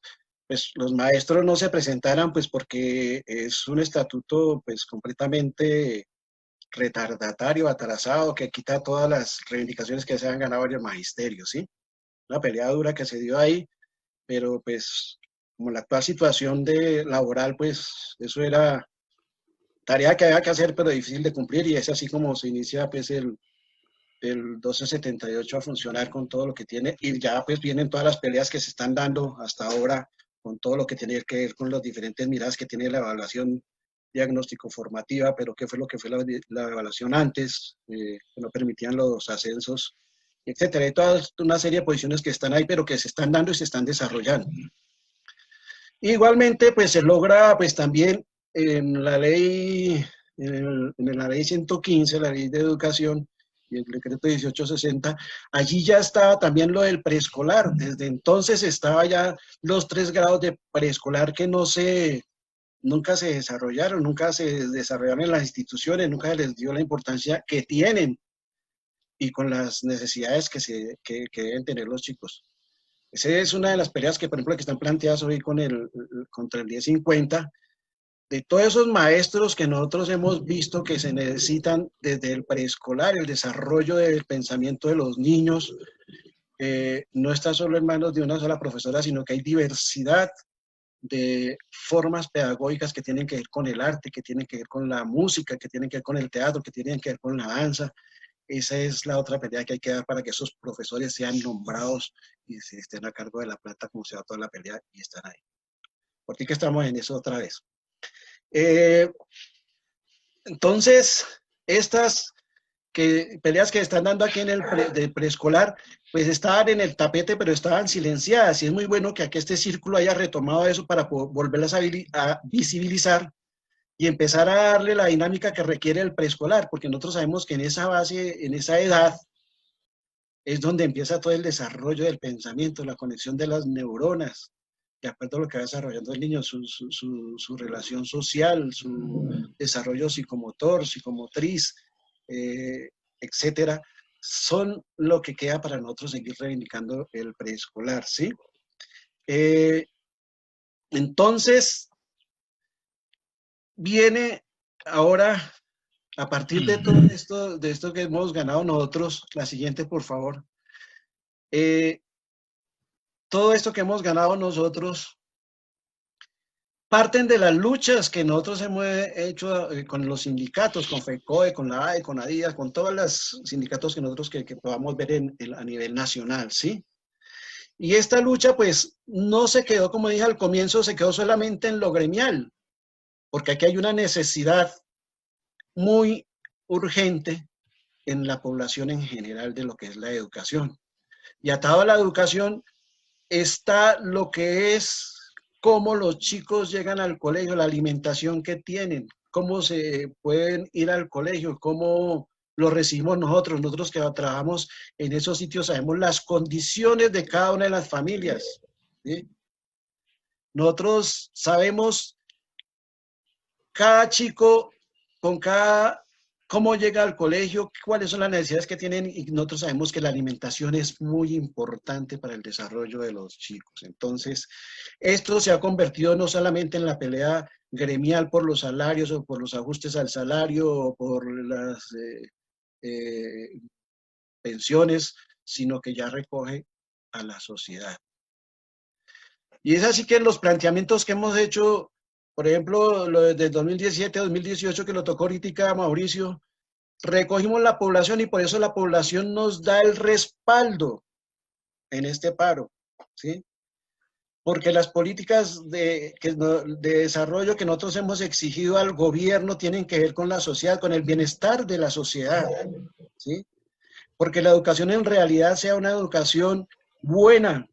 C: pues los maestros no se presentaran, pues porque es un estatuto pues completamente retardatario, atrasado, que quita todas las reivindicaciones que se han ganado en el magisterio, ¿sí? Una pelea dura que se dio ahí, pero pues como la actual situación de laboral, pues eso era tarea que había que hacer, pero difícil de cumplir, y es así como se inicia pues el 1278 a funcionar con todo lo que tiene, y ya pues vienen todas las peleas que se están dando hasta ahora con todo lo que tiene que ver con las diferentes miradas que tiene la evaluación diagnóstico formativa, pero qué fue lo que fue la evaluación antes, que no permitían los ascensos, etcétera. Hay toda una serie de posiciones que están ahí, pero que se están dando y se están desarrollando. Igualmente, pues se logra pues también en la ley, en la ley 115, la ley de educación, y el decreto 1860, allí ya estaba también lo del preescolar. Desde entonces estaba ya los 3 grados de preescolar que nunca se desarrollaron, nunca se desarrollaron en las instituciones, nunca se les dio la importancia que tienen y con las necesidades que deben tener los chicos. Esa es una de las peleas que, por ejemplo, que están planteadas hoy contra el 1050, de todos esos maestros que nosotros hemos visto que se necesitan desde el preescolar, el desarrollo del pensamiento de los niños, no está solo en manos de una sola profesora, sino que hay diversidad de formas pedagógicas que tienen que ver con el arte, que tienen que ver con la música, que tienen que ver con el teatro, que tienen que ver con la danza. Esa es la otra pelea que hay que dar para que esos profesores sean nombrados y se estén a cargo de la plata como se va toda la pelea y están ahí. Por ti que estamos en eso otra vez. Entonces, estas peleas que están dando aquí en el de preescolar, pues estaban en el tapete, pero estaban silenciadas. Y es muy bueno que aquí este círculo haya retomado eso para volverlas a visibilizar y empezar a darle la dinámica que requiere el preescolar, porque nosotros sabemos que en esa base, en esa edad, es donde empieza todo el desarrollo del pensamiento, la conexión de las neuronas, de acuerdo a lo que va desarrollando el niño, su relación social, su desarrollo psicomotor, psicomotriz, etcétera, son lo que queda para nosotros seguir reivindicando el preescolar, ¿sí? Entonces, viene ahora, a partir de todo esto que hemos ganado nosotros, la siguiente, por favor. Todo esto que hemos ganado nosotros parten de las luchas que nosotros hemos hecho con los sindicatos, con FECODE, con la AE, con ADIAS, con todos los sindicatos que nosotros que podamos ver a nivel nacional, ¿sí? Y esta lucha, pues, no se quedó, como dije al comienzo, se quedó solamente en lo gremial, porque aquí hay una necesidad muy urgente en la población en general de lo que es la educación. Y atado a la educación está lo que es cómo los chicos llegan al colegio, la alimentación que tienen, cómo se pueden ir al colegio, cómo lo recibimos nosotros. Nosotros que trabajamos en esos sitios sabemos las condiciones de cada una de las familias, ¿sí? Nosotros sabemos cada chico con cada cómo llega al colegio, cuáles son las necesidades que tienen, y nosotros sabemos que la alimentación es muy importante para el desarrollo de los chicos. Entonces, esto se ha convertido no solamente en la pelea gremial por los salarios o por los ajustes al salario o por las pensiones, sino que ya recoge a la sociedad. Y es así que los planteamientos que hemos hecho, por ejemplo, lo desde 2017 a 2018, que lo tocó ahorita Mauricio, recogimos la población y por eso la población nos da el respaldo en este paro, ¿sí? Porque las políticas de desarrollo que nosotros hemos exigido al gobierno tienen que ver con la sociedad, con el bienestar de la sociedad, ¿sí? Porque la educación en realidad sea una educación buena,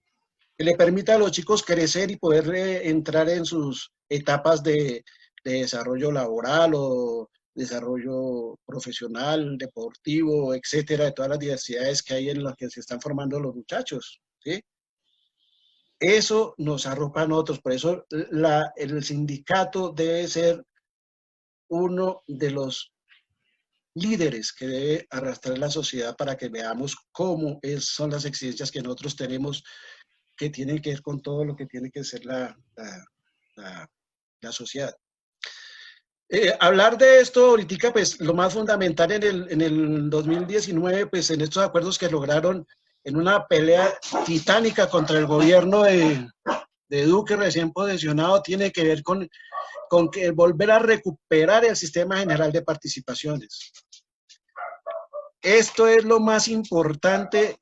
C: que le permita a los chicos crecer y poder entrar en sus etapas de desarrollo laboral o desarrollo profesional, deportivo, etcétera, de todas las diversidades que hay en las que se están formando los muchachos, ¿sí? Eso nos arropa a nosotros, por eso el sindicato debe ser uno de los líderes que debe arrastrar la sociedad para que veamos cómo son las exigencias que nosotros tenemos, que tienen que ver con todo lo que tiene que ser la sociedad. Hablar de esto ahorita, pues lo más fundamental en el 2019, pues en estos acuerdos que lograron en una pelea titánica contra el gobierno de Duque recién posesionado, tiene que ver con que volver a recuperar el sistema general de participaciones. Esto es lo más importante,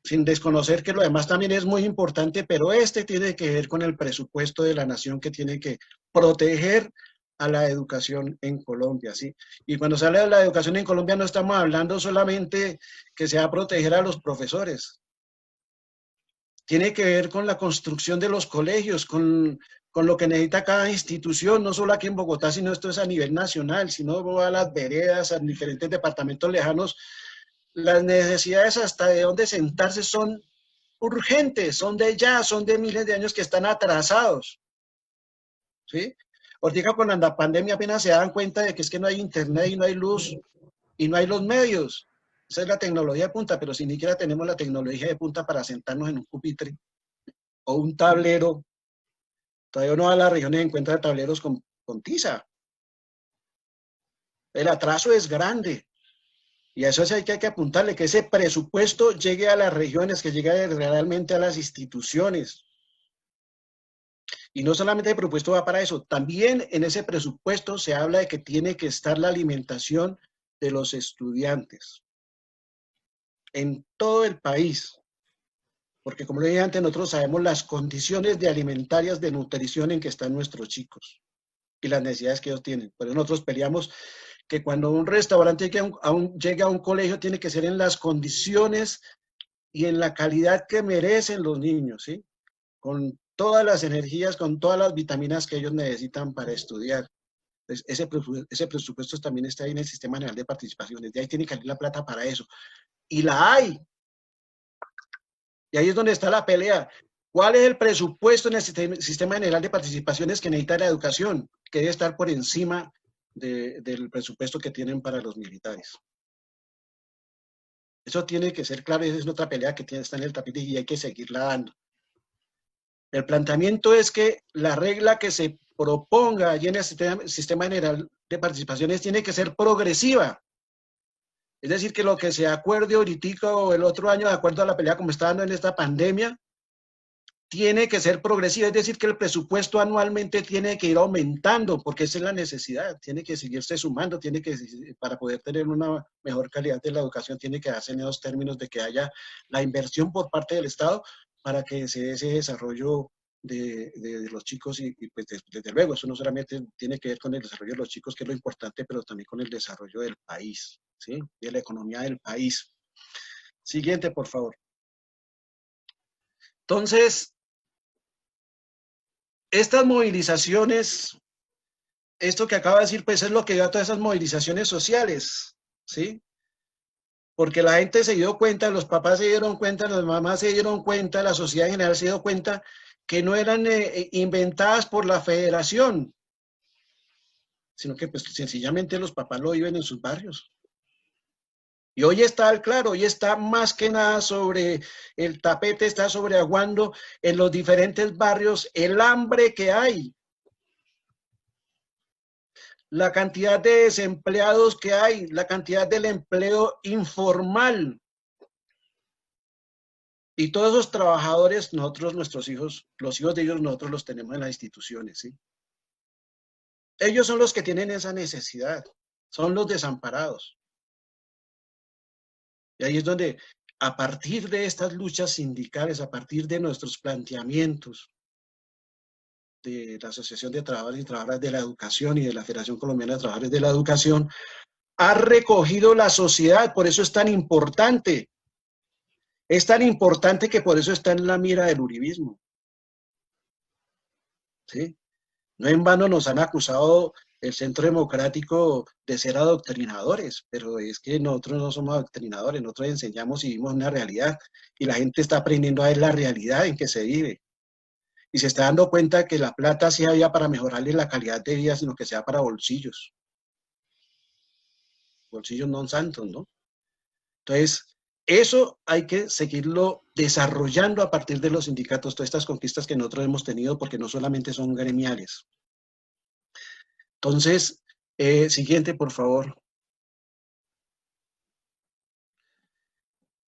C: sin desconocer que lo demás también es muy importante, pero este tiene que ver con el presupuesto de la nación que tiene que proteger a la educación en Colombia, ¿sí? Y cuando se habla de la educación en Colombia no estamos hablando solamente que se va a proteger a los profesores. Tiene que ver con la construcción de los colegios, con lo que necesita cada institución, no solo aquí en Bogotá, sino esto es a nivel nacional, sino a las veredas, a diferentes departamentos lejanos. Las necesidades hasta de dónde sentarse son urgentes, son de ya, son de miles de años que están atrasados, ¿sí? Ahorita con la pandemia apenas se dan cuenta de que es que no hay internet y no hay luz y no hay los medios. Esa es la tecnología de punta, pero si ni siquiera tenemos la tecnología de punta para sentarnos en un pupitre o un tablero. Todavía uno va a las regiones y encuentra tableros con tiza. El atraso es grande. Y a eso sí hay que apuntarle, que ese presupuesto llegue a las regiones, que llegue realmente a las instituciones. Y no solamente el presupuesto va para eso, también en ese presupuesto se habla de que tiene que estar la alimentación de los estudiantes en todo el país. Porque como le dije antes, nosotros sabemos las condiciones de alimentarias de nutrición en que están nuestros chicos y las necesidades que ellos tienen. Por eso nosotros peleamos que cuando un restaurante llegue a un colegio tiene que ser en las condiciones y en la calidad que merecen los niños, ¿sí? Con todas las energías, con todas las vitaminas que ellos necesitan para estudiar. Entonces, ese presupuesto también está ahí en el Sistema General de Participaciones. De ahí tiene que salir la plata para eso. Y la hay. Y ahí es donde está la pelea. ¿Cuál es el presupuesto en el Sistema General de Participaciones que necesita la educación? Que debe estar por encima del presupuesto que tienen para los militares. Eso tiene que ser claro, esa es otra pelea que está en el tapete y hay que seguirla dando. El planteamiento es que la regla que se proponga allí en el Sistema General de Participaciones tiene que ser progresiva. Es decir, que lo que se acuerde ahorita o el otro año, de acuerdo a la pelea como está dando en esta pandemia, tiene que ser progresiva, es decir, que el presupuesto anualmente tiene que ir aumentando, porque esa es la necesidad, tiene que seguirse sumando, para poder tener una mejor calidad de la educación, tiene que darse en esos términos de que haya la inversión por parte del Estado para que se dé ese desarrollo de los chicos y pues desde luego, eso no solamente tiene que ver con el desarrollo de los chicos, que es lo importante, pero también con el desarrollo del país, ¿sí? De la economía del país. Siguiente, por favor. Entonces, estas movilizaciones, esto que acaba de decir, pues es lo que dio a todas esas movilizaciones sociales, ¿sí? Porque la gente se dio cuenta, los papás se dieron cuenta, las mamás se dieron cuenta, la sociedad en general se dio cuenta que no eran inventadas por la federación, sino que pues sencillamente los papás lo viven en sus barrios. Y hoy está claro, hoy está más que nada sobre el tapete, está sobreaguando en los diferentes barrios el hambre que hay. La cantidad de desempleados que hay, la cantidad del empleo informal. Y todos esos trabajadores, nosotros, nuestros hijos, los hijos de ellos, nosotros los tenemos en las instituciones, ¿sí? Ellos son los que tienen esa necesidad, son los desamparados. Y ahí es donde, a partir de estas luchas sindicales, a partir de nuestros planteamientos de la Asociación de Trabajadores y Trabajadoras de la Educación y de la Federación Colombiana de Trabajadores de la Educación, ha recogido la sociedad, por eso es tan importante. Es tan importante que por eso está en la mira del uribismo. ¿Sí? No en vano nos han acusado el Centro Democrático de ser adoctrinadores, pero es que nosotros no somos adoctrinadores, nosotros enseñamos y vivimos una realidad y la gente está aprendiendo a ver la realidad en que se vive y se está dando cuenta que la plata sí había para mejorarle la calidad de vida, sino que sea para bolsillos non santos, ¿no? Entonces, eso hay que seguirlo desarrollando a partir de los sindicatos, todas estas conquistas que nosotros hemos tenido, porque no solamente son gremiales. Entonces, siguiente, por favor.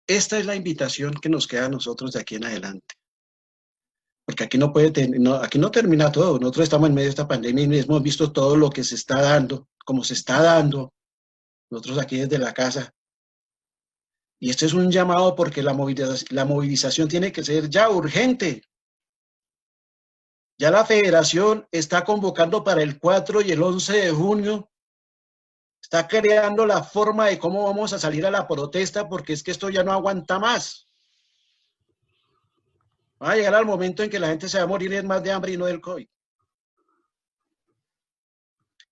C: Esta es la invitación que nos queda a nosotros de aquí en adelante. Porque aquí no puede, aquí no termina todo. Nosotros estamos en medio de esta pandemia y hemos visto todo lo que se está dando, como se está dando. Nosotros aquí desde la casa. Y esto es un llamado porque la movilización tiene que ser ya urgente. Ya la federación está convocando para el 4 y el 11 de junio. Está creando la forma de cómo vamos a salir a la protesta porque es que esto ya no aguanta más. Va a llegar al momento en que la gente se va a morir más de hambre y no del COVID.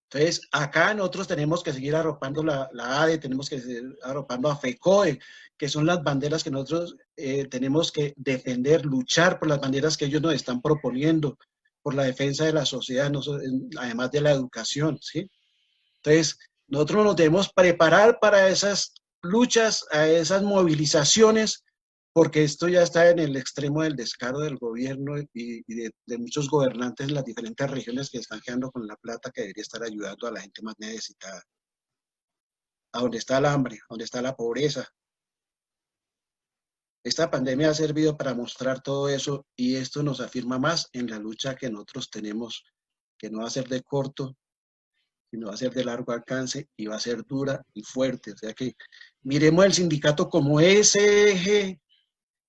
C: Entonces, acá nosotros tenemos que seguir arropando la ADE, tenemos que seguir arropando a FECODE, que son las banderas que nosotros tenemos que defender, luchar por las banderas que ellos nos están proponiendo, por la defensa de la sociedad, además de la educación, ¿sí? Entonces, nosotros nos debemos preparar para esas luchas, a esas movilizaciones, porque esto ya está en el extremo del descaro del gobierno y de muchos gobernantes en las diferentes regiones que están quedando con la plata que debería estar ayudando a la gente más necesitada. A donde está el hambre, a donde está la pobreza. Esta pandemia ha servido para mostrar todo eso y esto nos afirma más en la lucha que nosotros tenemos, que no va a ser de corto, sino va a ser de largo alcance y va a ser dura y fuerte. O sea que miremos el sindicato como ese eje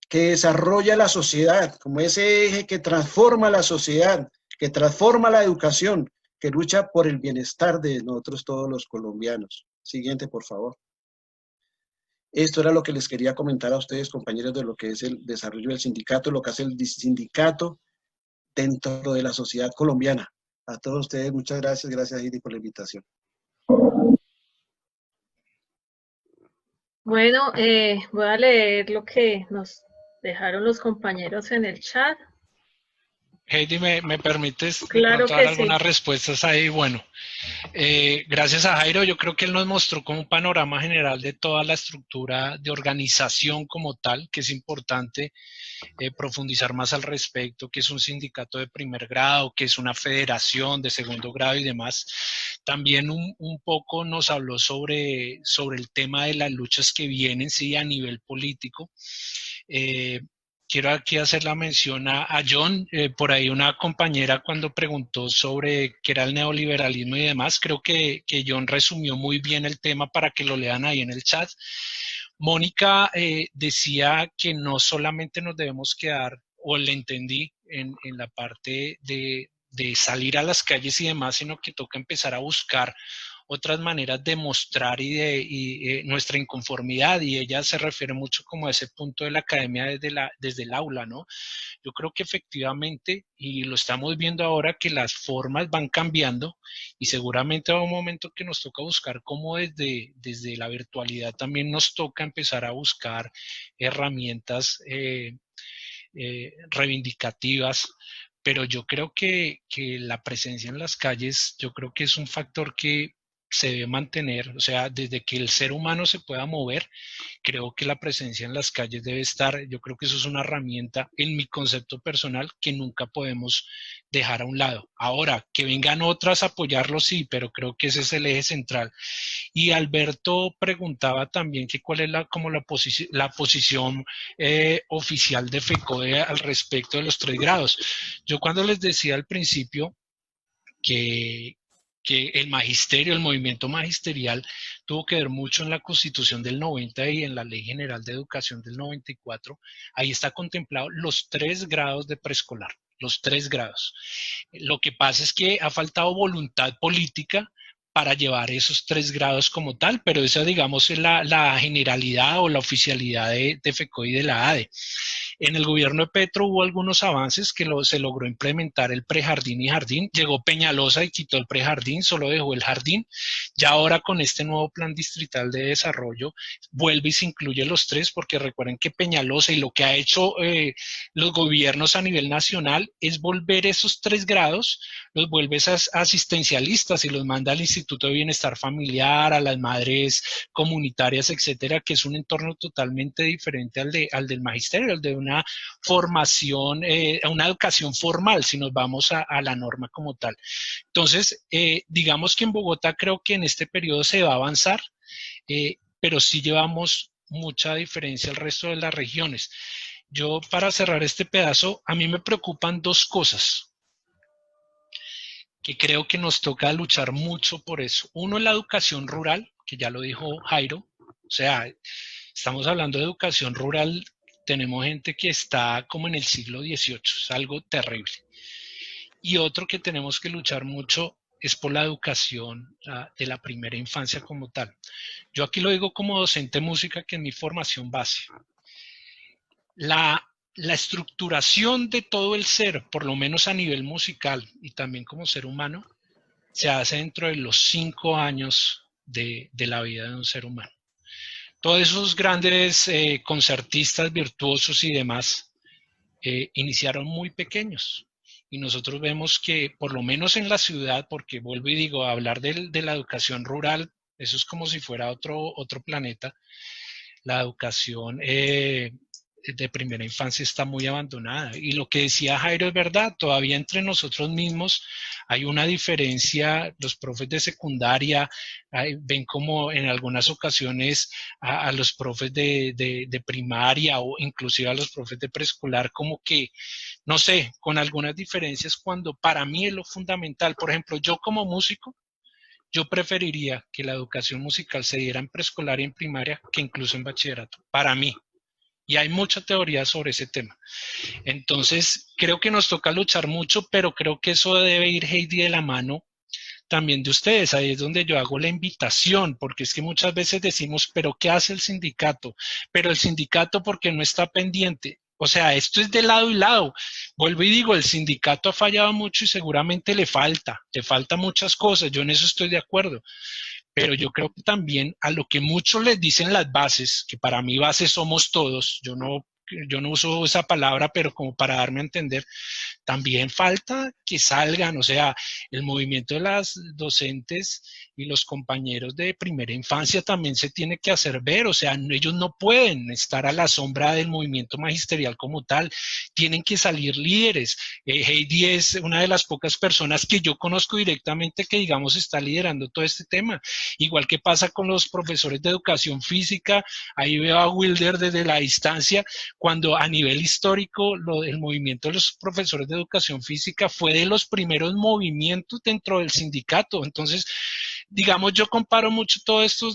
C: que desarrolla la sociedad, como ese eje que transforma la sociedad, que transforma la educación, que lucha por el bienestar de nosotros todos los colombianos. Siguiente, por favor. Esto era lo que les quería comentar a ustedes, compañeros, de lo que es el desarrollo del sindicato, lo que hace el sindicato dentro de la sociedad colombiana. A todos ustedes, muchas gracias. Gracias, Heidi, por la invitación.
A: Bueno, voy a leer lo que nos dejaron los compañeros en el chat.
B: Heidi, ¿me permites
A: Claro
B: dar algunas respuestas ahí? Bueno, gracias a Jairo, yo creo que él nos mostró como un panorama general de toda la estructura de organización como tal, que es importante profundizar más al respecto, que es un sindicato de primer grado, que es una federación de segundo grado y demás. También un poco nos habló sobre el tema de las luchas que vienen, sí, a nivel político. Quiero aquí hacer la mención a John, por ahí una compañera cuando preguntó sobre qué era el neoliberalismo y demás, creo que John resumió muy bien el tema para que lo lean ahí en el chat. Mónica decía que no solamente nos debemos quedar, o le entendí, en la parte de salir a las calles y demás, sino que toca empezar a buscar otras maneras de mostrar nuestra inconformidad, y ella se refiere mucho como a ese punto de la academia desde el aula, ¿no? Yo creo que efectivamente, y lo estamos viendo ahora, que las formas van cambiando y seguramente va un momento que nos toca buscar cómo desde la virtualidad también nos toca empezar a buscar herramientas reivindicativas, pero yo creo que la presencia en las calles, yo creo que es un factor que se debe mantener, o sea, desde que el ser humano se pueda mover, creo que la presencia en las calles debe estar. Yo creo que eso es una herramienta en mi concepto personal que nunca podemos dejar a un lado. Ahora, que vengan otras a apoyarlo, sí, pero creo que ese es el eje central. Y Alberto preguntaba también que cuál es la posición oficial de FECODE al respecto de los 3 grados. Yo cuando les decía al principio que el magisterio, el movimiento magisterial tuvo que ver mucho en la Constitución del 90 y en la Ley General de Educación del 94, ahí está contemplado los 3 grados de preescolar, los 3 grados. Lo que pasa es que ha faltado voluntad política para llevar esos 3 grados como tal, pero esa, digamos, es la generalidad o la oficialidad de FECODE y de la ADE. En el gobierno de Petro hubo algunos avances que se logró implementar el prejardín y jardín. Llegó Peñalosa y quitó el prejardín, solo dejó el jardín. Ya ahora con este nuevo plan distrital de desarrollo vuelve y se incluye los tres, porque recuerden que Peñalosa y lo que ha hecho los gobiernos a nivel nacional es volver esos 3 grados, los vuelves asistencialistas y los manda al Instituto de Bienestar Familiar, a las madres comunitarias, etcétera, que es un entorno totalmente diferente al del magisterio, al de una formación, a una educación formal, si nos vamos a la norma como tal. Entonces, digamos que en Bogotá creo que en este periodo se va a avanzar, pero sí llevamos mucha diferencia al resto de las regiones. Yo, para cerrar este pedazo, a mí me preocupan 2 cosas que creo que nos toca luchar mucho por eso. Uno es la educación rural, que ya lo dijo Jairo. O sea, estamos hablando de educación rural, tenemos gente que está como en el siglo XVIII, es algo terrible. Y otro que tenemos que luchar mucho es por la educación de la primera infancia como tal. Yo aquí lo digo como docente de música, que es mi formación base. La estructuración de todo el ser, por lo menos a nivel musical y también como ser humano, se hace dentro de los 5 años de la vida de un ser humano. Todos esos grandes concertistas virtuosos y demás iniciaron muy pequeños. Y nosotros vemos que, por lo menos en la ciudad, porque vuelvo y digo, hablar de la educación rural, eso es como si fuera otro planeta. La educación de primera infancia está muy abandonada. Y lo que decía Jairo es verdad, todavía entre nosotros mismos hay una diferencia. Los profes de secundaria ven como en algunas ocasiones a los profes de primaria o inclusive a los profes de preescolar como que, no sé, con algunas diferencias, cuando para mí es lo fundamental. Por ejemplo, yo como músico, yo preferiría que la educación musical se diera en preescolar y en primaria que incluso en bachillerato, para mí. Y hay mucha teoría sobre ese tema. Entonces, creo que nos toca luchar mucho, pero creo que eso debe ir, Heidi, de la mano también de ustedes. Ahí es donde yo hago la invitación, porque es que muchas veces decimos, pero ¿qué hace el sindicato? Pero el sindicato, ¿porque no está pendiente? O sea, esto es de lado y lado. Vuelvo y digo, el sindicato ha fallado mucho y seguramente le falta muchas cosas. Yo en eso estoy de acuerdo. Pero yo creo que también a lo que muchos les dicen las bases, que para mí bases somos todos, yo no uso esa palabra, pero como para darme a entender, también falta que salgan, o sea, el movimiento de las docentes y los compañeros de primera infancia también se tiene que hacer ver, o sea, ellos no pueden estar a la sombra del movimiento magisterial como tal, tienen que salir líderes. Heidi es una de las pocas personas que yo conozco directamente que, digamos, está liderando todo este tema, igual que pasa con los profesores de educación física. Ahí veo a Wilder desde la distancia, cuando a nivel histórico el movimiento de los profesores de educación física fue de los primeros movimientos dentro del sindicato. Entonces, digamos, yo comparo mucho todo esto,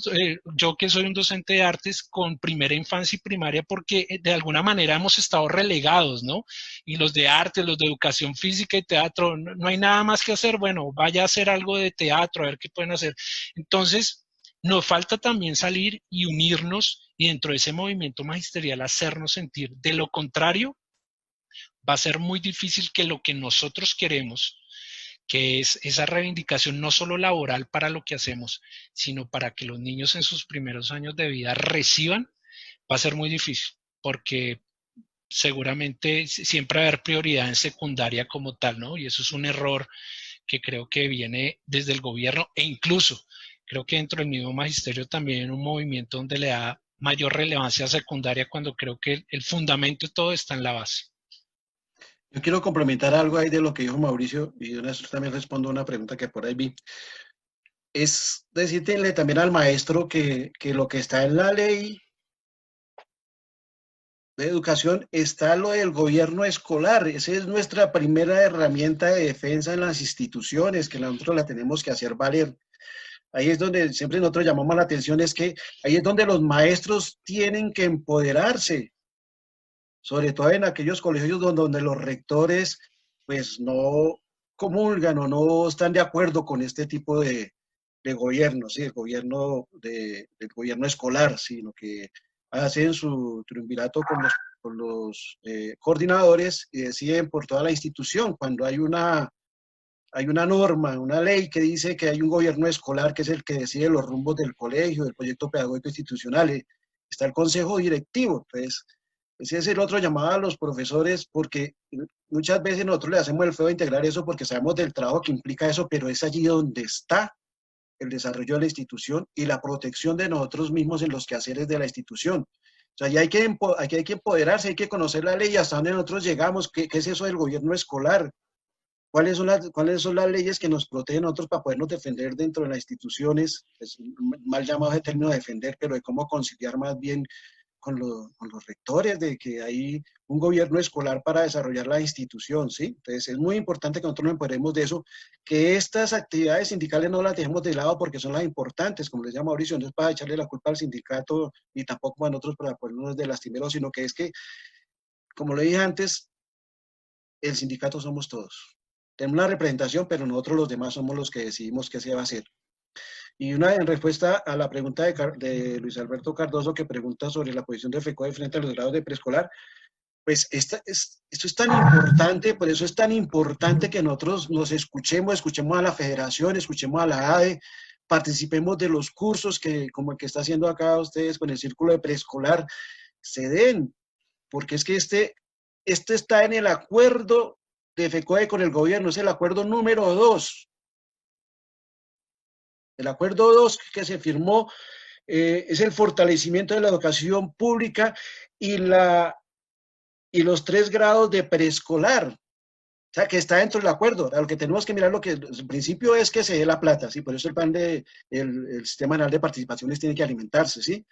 B: yo que soy un docente de artes, con primera infancia y primaria, porque de alguna manera hemos estado relegados, ¿no? Y los de arte, los de educación física y teatro, no hay nada más que hacer. Bueno, vaya a hacer algo de teatro, a ver qué pueden hacer. Entonces, nos falta también salir y unirnos y dentro de ese movimiento magisterial hacernos sentir. De lo contrario, va a ser muy difícil que lo que nosotros queremos, que es esa reivindicación no solo laboral para lo que hacemos, sino para que los niños en sus primeros años de vida reciban, va a ser muy difícil, porque seguramente siempre va a haber prioridad en secundaria como tal, ¿no? Y eso es un error que creo que viene desde el gobierno e incluso creo que dentro del mismo magisterio también hay un movimiento donde le da mayor relevancia a secundaria, cuando creo que el fundamento de todo está en la base.
C: Yo quiero complementar algo ahí de lo que dijo Mauricio y de eso también respondo a una pregunta que por ahí vi. Es decirle también al maestro que lo que está en la ley de educación está lo del gobierno escolar. Esa es nuestra primera herramienta de defensa en las instituciones, que nosotros la tenemos que hacer valer. Ahí es donde siempre nosotros llamamos la atención, es que ahí es donde los maestros tienen que empoderarse, sobre todo en aquellos colegios donde los rectores pues no comulgan o no están de acuerdo con este tipo de gobierno, ¿sí? El gobierno, del gobierno escolar, sino que hacen su triunvirato con los coordinadores y deciden por toda la institución. Cuando hay una norma, una ley que dice que hay un gobierno escolar que es el que decide los rumbos del colegio, del proyecto pedagógico institucional, está el consejo directivo. Entonces, ese es el otro llamado a los profesores, porque muchas veces nosotros le hacemos el feo de integrar eso porque sabemos del trabajo que implica eso, pero es allí donde está el desarrollo de la institución y la protección de nosotros mismos en los quehaceres de la institución. O sea, ya aquí hay que empoderarse, hay que conocer la ley, hasta dónde nosotros llegamos, qué es eso del gobierno escolar, cuáles son las leyes que nos protegen a nosotros para podernos defender dentro de las instituciones, es mal llamado ese término defender, pero de cómo conciliar más bien con los rectores, de que hay un gobierno escolar para desarrollar la institución, ¿sí? Entonces es muy importante que nosotros nos empoderemos de eso, que estas actividades sindicales no las dejemos de lado porque son las importantes, como les llama Mauricio, no es para echarle la culpa al sindicato ni tampoco a nosotros para ponernos de lastimeros, sino que es que, como le dije antes, el sindicato somos todos. Tenemos una representación, pero nosotros los demás somos los que decidimos qué se va a hacer. Y en respuesta a la pregunta de Luis Alberto Cardoso, que pregunta sobre la posición de FECODE frente a los grados de preescolar, pues esto es tan importante, por eso es tan importante que nosotros nos escuchemos a la federación, escuchemos a la ADE, participemos de los cursos que, como el que está haciendo acá ustedes con el círculo de preescolar, se den, porque es que este está en el acuerdo de FECODE con el gobierno, es el acuerdo número 2. El acuerdo 2 que se firmó es el fortalecimiento de la educación pública y los 3 grados de preescolar. O sea, que está dentro del acuerdo. A lo que tenemos que mirar, el principio es que se dé la plata, ¿sí? Por eso el plan el Sistema Nacional de Participaciones tiene que alimentarse, ¿sí?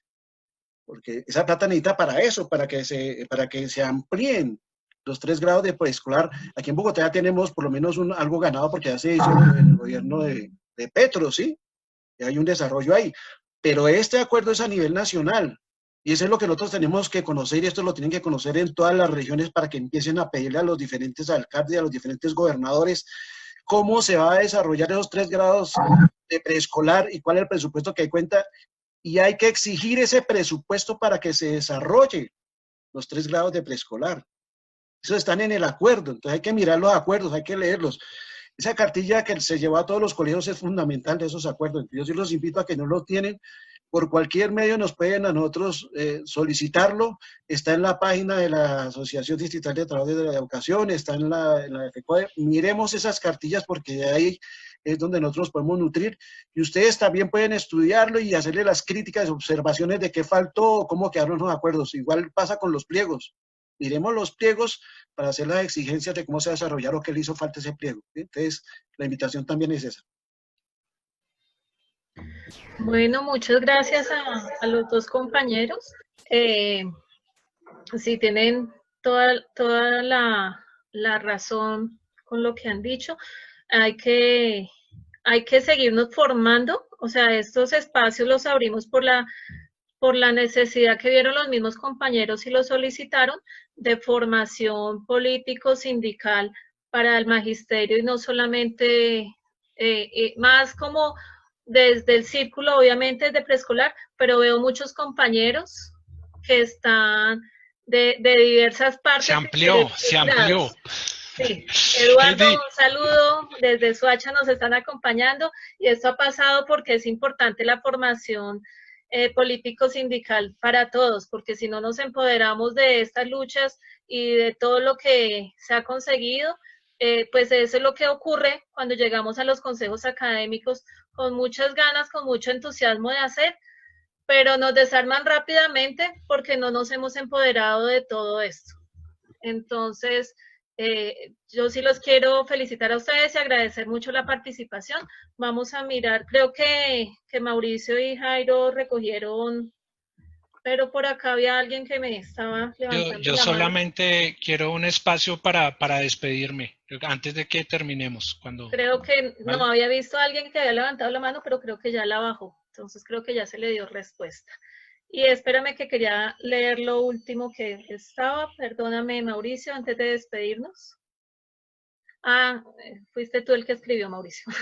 C: Porque esa plata necesita para eso, para que se amplíen los 3 grados de preescolar. Aquí en Bogotá ya tenemos por lo menos algo ganado porque ya se hizo en el gobierno de Petro, ¿sí? Hay un desarrollo ahí, pero este acuerdo es a nivel nacional y eso es lo que nosotros tenemos que conocer y esto lo tienen que conocer en todas las regiones para que empiecen a pedirle a los diferentes alcaldes y a los diferentes gobernadores cómo se va a desarrollar esos 3 grados de preescolar y cuál es el presupuesto que hay cuenta y hay que exigir ese presupuesto para que se desarrolle los 3 grados de preescolar. Esos están en el acuerdo, entonces hay que mirar los acuerdos, hay que leerlos. Esa cartilla que se llevó a todos los colegios es fundamental de esos acuerdos. Yo sí los invito a que no lo tienen. Por cualquier medio nos pueden a nosotros solicitarlo. Está en la página de la Asociación Distrital de Trabajadores de la Educación, está en la de FECODE. Miremos esas cartillas porque de ahí es donde nosotros podemos nutrir. Y ustedes también pueden estudiarlo y hacerle las críticas, observaciones de qué faltó o cómo quedaron los acuerdos. Igual pasa con los pliegos. Miremos los pliegos para hacer las exigencias de cómo se va a desarrollar o qué le hizo falta ese pliego. Entonces, la invitación también es esa.
A: Bueno, muchas gracias a los dos compañeros. Sí, tienen toda la razón con lo que han dicho. Hay que seguirnos formando, o sea, estos espacios los abrimos por la necesidad que vieron los mismos compañeros y lo solicitaron de formación político-sindical para el magisterio y no solamente, más como desde el círculo, obviamente desde preescolar, pero veo muchos compañeros que están de diversas partes.
B: Se amplió.
A: Sí, Eduardo, un saludo, desde Soacha nos están acompañando y esto ha pasado porque es importante la formación político-sindical para todos, porque si no nos empoderamos de estas luchas y de todo lo que se ha conseguido, pues eso es lo que ocurre cuando llegamos a los consejos académicos con muchas ganas, con mucho entusiasmo de hacer, pero nos desarman rápidamente porque no nos hemos empoderado de todo esto. Entonces, yo sí los quiero felicitar a ustedes y agradecer mucho la participación. Vamos a mirar, creo que Mauricio y Jairo recogieron, pero por acá había alguien que me estaba levantando
B: yo
A: la
B: solamente mano. Quiero un espacio para despedirme, antes de que terminemos.
A: Creo que ¿vale? No, había visto a alguien que había levantado la mano, pero creo que ya la bajó. Entonces creo que ya se le dio respuesta. Y espérame que quería leer lo último que estaba. Perdóname, Mauricio, antes de despedirnos. Ah, fuiste tú el que escribió, Mauricio.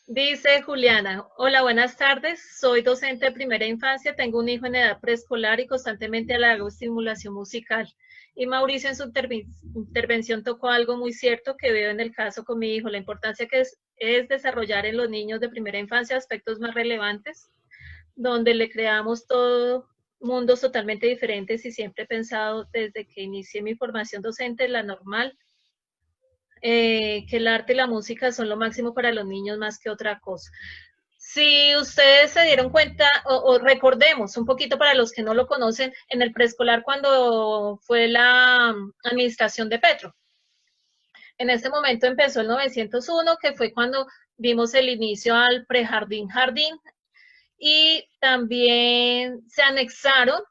A: Dice Juliana, hola, buenas tardes, soy docente de primera infancia, tengo un hijo en edad preescolar y constantemente le hago estimulación musical. Y Mauricio en su intervención tocó algo muy cierto que veo en el caso con mi hijo, la importancia que es desarrollar en los niños de primera infancia aspectos más relevantes, donde le creamos todo mundos totalmente diferentes y siempre he pensado desde que inicié mi formación docente, la normal, que el arte y la música son lo máximo para los niños más que otra cosa. Si ustedes se dieron cuenta, o recordemos un poquito para los que no lo conocen, en el preescolar cuando fue la administración de Petro. En ese momento empezó el 901, que fue cuando vimos el inicio al prejardín, y también se anexaron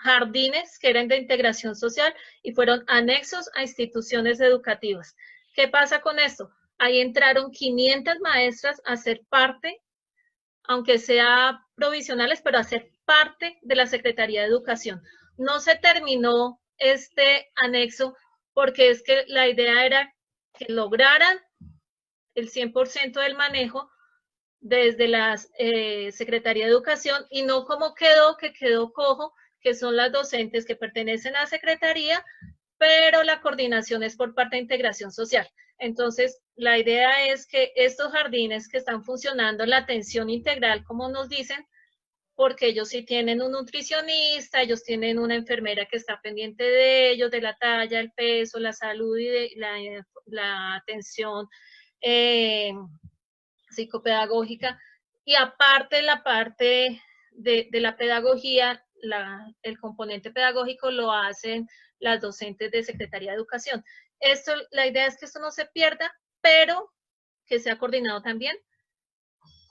A: jardines que eran de integración social y fueron anexos a instituciones educativas. ¿Qué pasa con esto? Ahí entraron 500 maestras a ser parte, aunque sea provisionales, pero a ser parte de la Secretaría de Educación. No se terminó este anexo porque es que la idea era que lograran el 100% del manejo desde la Secretaría de Educación y no como quedó, que quedó cojo, que son las docentes que pertenecen a la Secretaría, pero la coordinación es por parte de integración social. Entonces, la idea es que estos jardines que están funcionando, la atención integral, como nos dicen, porque ellos sí tienen un nutricionista, ellos tienen una enfermera que está pendiente de ellos, de la talla, el peso, la salud y de la atención psicopedagógica. Y aparte, la parte de la pedagogía, el componente pedagógico lo hacen las docentes de Secretaría de Educación. La idea es que esto no se pierda, pero que sea coordinado también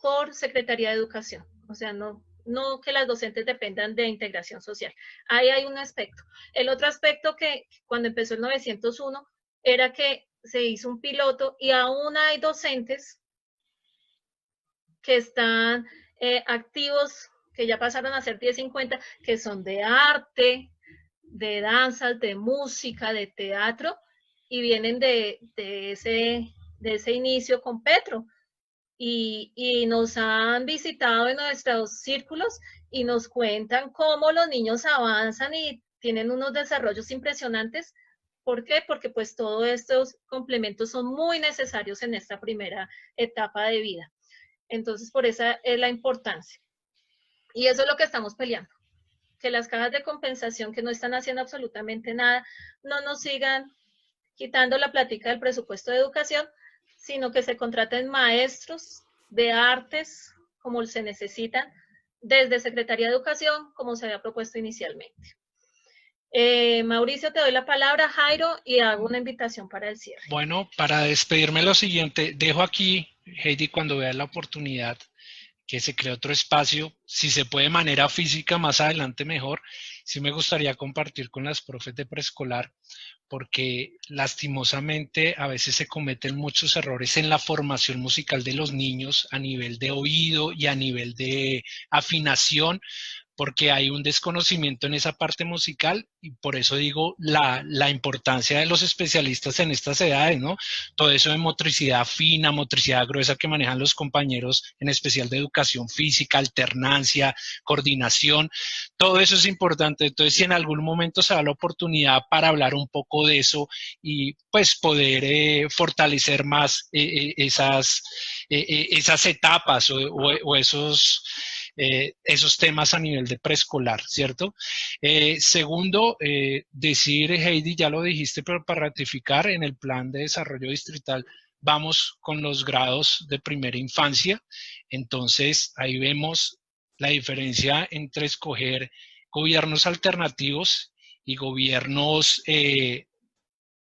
A: por Secretaría de Educación. O sea, no que las docentes dependan de integración social. Ahí hay un aspecto. El otro aspecto que cuando empezó el 901 era que se hizo un piloto y aún hay docentes que están activos, que ya pasaron a ser 1050, que son de arte, de danzas, de música, de teatro, y vienen de ese inicio con Petro. Y nos han visitado en nuestros círculos y nos cuentan cómo los niños avanzan y tienen unos desarrollos impresionantes. ¿Por qué? Porque pues todos estos complementos son muy necesarios en esta primera etapa de vida. Entonces, por esa es la importancia. Y eso es lo que estamos peleando, que las cajas de compensación que no están haciendo absolutamente nada, no nos sigan quitando la plática del presupuesto de educación, sino que se contraten maestros de artes como se necesitan desde Secretaría de Educación, como se había propuesto inicialmente. Mauricio, te doy la palabra, Jairo, y hago una invitación para el cierre.
B: Bueno, para despedirme lo siguiente, dejo aquí, Heidi, cuando vea la oportunidad, que se cree otro espacio, si se puede de manera física más adelante mejor. Sí me gustaría compartir con las profes de preescolar, porque lastimosamente a veces se cometen muchos errores en la formación musical de los niños a nivel de oído y a nivel de afinación, porque hay un desconocimiento en esa parte musical y por eso digo la importancia de los especialistas en estas edades, ¿no? Todo eso de motricidad fina, motricidad gruesa que manejan los compañeros, en especial de educación física, alternancia, coordinación, todo eso es importante. Entonces, si en algún momento se da la oportunidad para hablar un poco de eso y pues poder fortalecer más esas etapas o esos temas a nivel de preescolar, ¿cierto? Segundo, decir, Heidi, ya lo dijiste, pero para ratificar, en el plan de desarrollo distrital vamos con los grados de primera infancia, entonces ahí vemos la diferencia entre escoger gobiernos alternativos y gobiernos,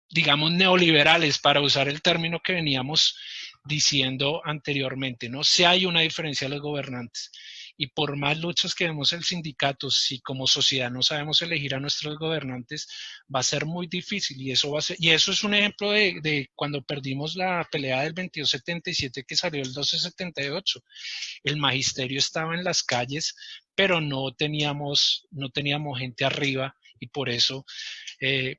B: digamos, neoliberales, para usar el término que veníamos diciendo anteriormente, ¿no? Si hay una diferencia de los gobernantes. Y por más luchas que vemos en sindicatos, si como sociedad no sabemos elegir a nuestros gobernantes, va a ser muy difícil. Y eso es un ejemplo de cuando perdimos la pelea del 2277 que salió el 1278. El magisterio estaba en las calles, pero no teníamos gente arriba y por eso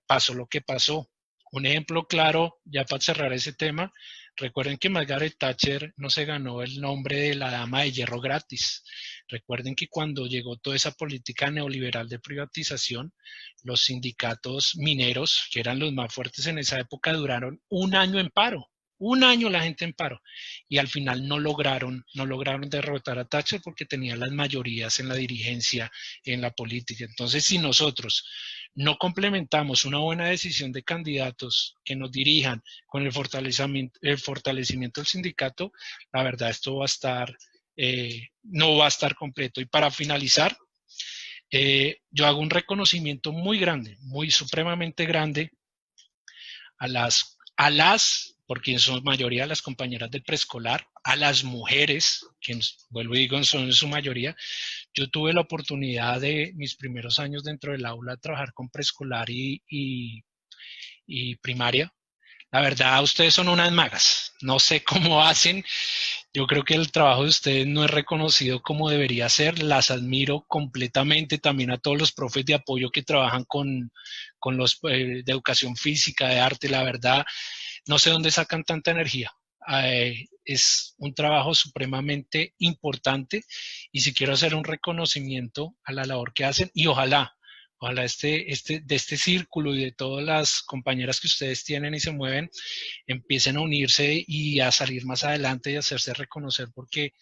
B: pasó lo que pasó. Un ejemplo claro, ya para cerrar ese tema, Recuerden que Margaret Thatcher no se ganó el nombre de la dama de hierro gratis. Recuerden que cuando llegó toda esa política neoliberal de privatización, los sindicatos mineros, que eran los más fuertes en esa época, duraron un año en paro. Un año la gente en paro. Y al final no lograron derrotar a Thatcher porque tenía las mayorías en la dirigencia, en la política. Entonces, si nosotros no complementamos una buena decisión de candidatos que nos dirijan con el fortalecimiento del sindicato, la verdad esto va a estar, no va a estar completo. Y para finalizar, yo hago un reconocimiento muy grande, muy supremamente grande a las porque en su mayoría las compañeras del preescolar, a las mujeres, que vuelvo y digo, son en su mayoría. Yo tuve la oportunidad de mis primeros años dentro del aula trabajar con preescolar y primaria. La verdad, ustedes son unas magas. No sé cómo hacen. Yo creo que el trabajo de ustedes no es reconocido como debería ser. Las admiro completamente. También a todos los profes de apoyo que trabajan con los de educación física, de arte. La verdad, no sé dónde sacan tanta energía. Es un trabajo supremamente importante y si quiero hacer un reconocimiento a la labor que hacen y ojalá de este círculo y de todas las compañeras que ustedes tienen y se mueven, empiecen a unirse y a salir más adelante y a hacerse reconocer porque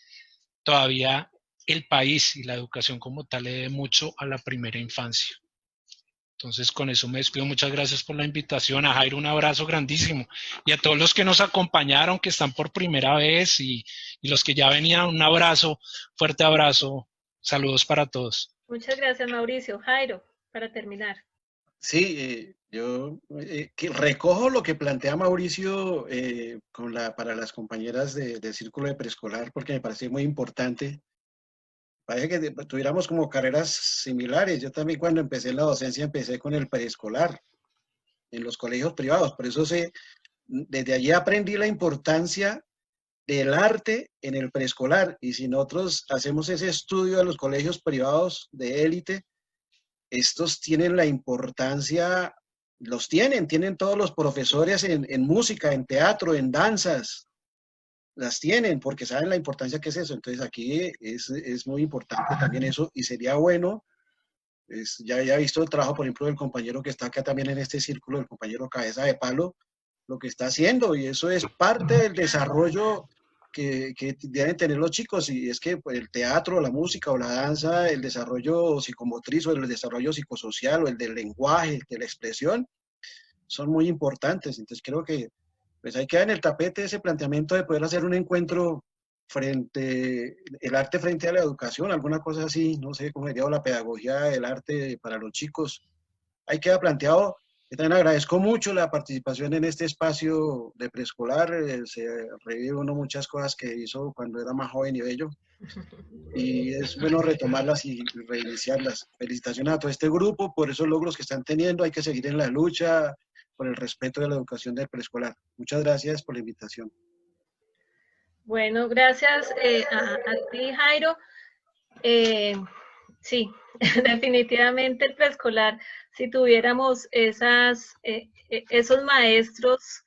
B: todavía el país y la educación como tal le debe mucho a la primera infancia. Entonces, con eso me despido. Muchas gracias por la invitación. A Jairo, un abrazo grandísimo. Y a todos los que nos acompañaron, que están por primera vez, y los que ya venían, un abrazo, fuerte abrazo. Saludos para todos.
A: Muchas gracias, Mauricio. Jairo, para terminar.
C: Sí, yo recojo lo que plantea Mauricio para las compañeras del círculo de preescolar, porque me parece muy importante. Parece que tuviéramos como carreras similares. Yo también cuando empecé en la docencia empecé con el preescolar en los colegios privados. Por eso desde allí aprendí la importancia del arte en el preescolar. Y si nosotros hacemos ese estudio de los colegios privados de élite, estos tienen la importancia, tienen todos los profesores en música, en teatro, en danzas. Las tienen porque saben la importancia que es eso. Entonces aquí es muy importante también eso y sería bueno, ya he visto el trabajo, por ejemplo, del compañero que está acá también en este círculo, el compañero Cabeza de Palo, lo que está haciendo y eso es parte del desarrollo que deben tener los chicos y es que pues, el teatro, la música o la danza, el desarrollo psicomotriz o el desarrollo psicosocial o el del lenguaje, de la expresión, son muy importantes. Entonces creo que pues ahí queda en el tapete ese planteamiento de poder hacer un encuentro el arte frente a la educación, alguna cosa así, no sé cómo sería, o la pedagogía del arte para los chicos. Ahí queda planteado. Yo también agradezco mucho la participación en este espacio de preescolar. Se revive uno muchas cosas que hizo cuando era más joven y bello. Y es bueno retomarlas y reiniciarlas. Felicitaciones a todo este grupo por esos logros que están teniendo. Hay que seguir en la lucha por el respeto de la educación del preescolar. Muchas gracias por la invitación.
A: Bueno, gracias a ti, Jairo. Sí, definitivamente el preescolar, si tuviéramos esos maestros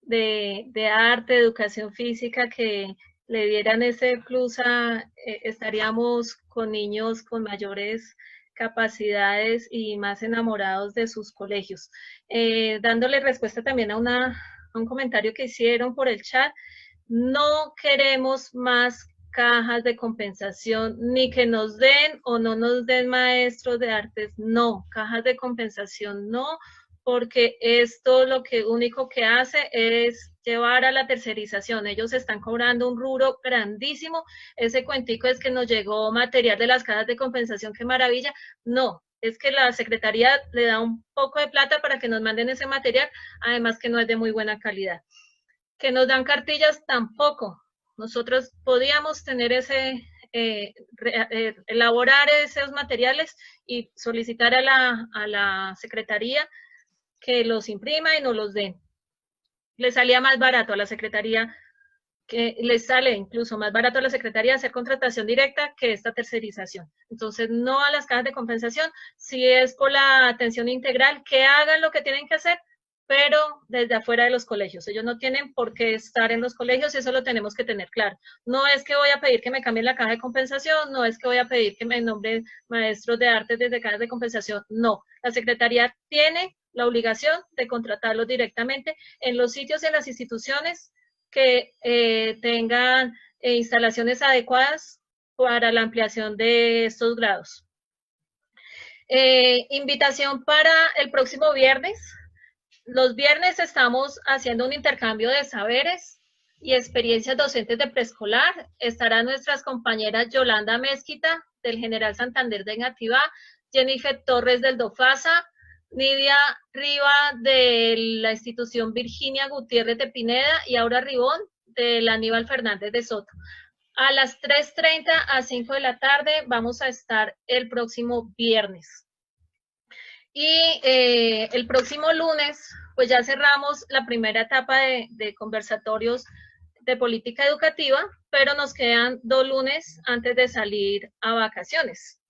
A: de arte, de educación física que le dieran ese plus estaríamos con niños con mayores capacidades y más enamorados de sus colegios. Dándole respuesta también a un comentario que hicieron por el chat, no queremos más cajas de compensación, ni que nos den o no nos den maestros de artes, no, cajas de compensación no, porque esto lo que único que hace es llevar a la tercerización. Ellos están cobrando un rubro grandísimo. Ese cuentico es que nos llegó material de las cajas de compensación, qué maravilla. No, es que la Secretaría le da un poco de plata para que nos manden ese material, además que no es de muy buena calidad. Que nos dan cartillas tampoco. Nosotros podíamos tener elaborar esos materiales y solicitar a la Secretaría que los imprima y nos los den. Le salía más barato a la Secretaría, que les sale incluso más barato a la Secretaría hacer contratación directa que esta tercerización. Entonces, no a las cajas de compensación, si es por la atención integral, que hagan lo que tienen que hacer, pero desde afuera de los colegios. Ellos no tienen por qué estar en los colegios, eso lo tenemos que tener claro. No es que voy a pedir que me cambien la caja de compensación, no es que voy a pedir que me nombren maestros de artes desde cajas de compensación, no. La Secretaría tiene la obligación de contratarlos directamente en los sitios y en las instituciones que tengan instalaciones adecuadas para la ampliación de estos grados. Invitación para el próximo viernes. Los viernes estamos haciendo un intercambio de saberes y experiencias docentes de preescolar. Estarán nuestras compañeras Yolanda Mezquita, del General Santander de Engativá, Jennifer Torres del DOFASA, Nidia Riva de la institución Virginia Gutiérrez de Pineda y Aura Ribón del Aníbal Fernández de Soto. A las 3:30 a 5 de la tarde vamos a estar el próximo viernes. Y el próximo lunes, pues ya cerramos la primera etapa de conversatorios de política educativa, pero nos quedan 2 lunes antes de salir a vacaciones.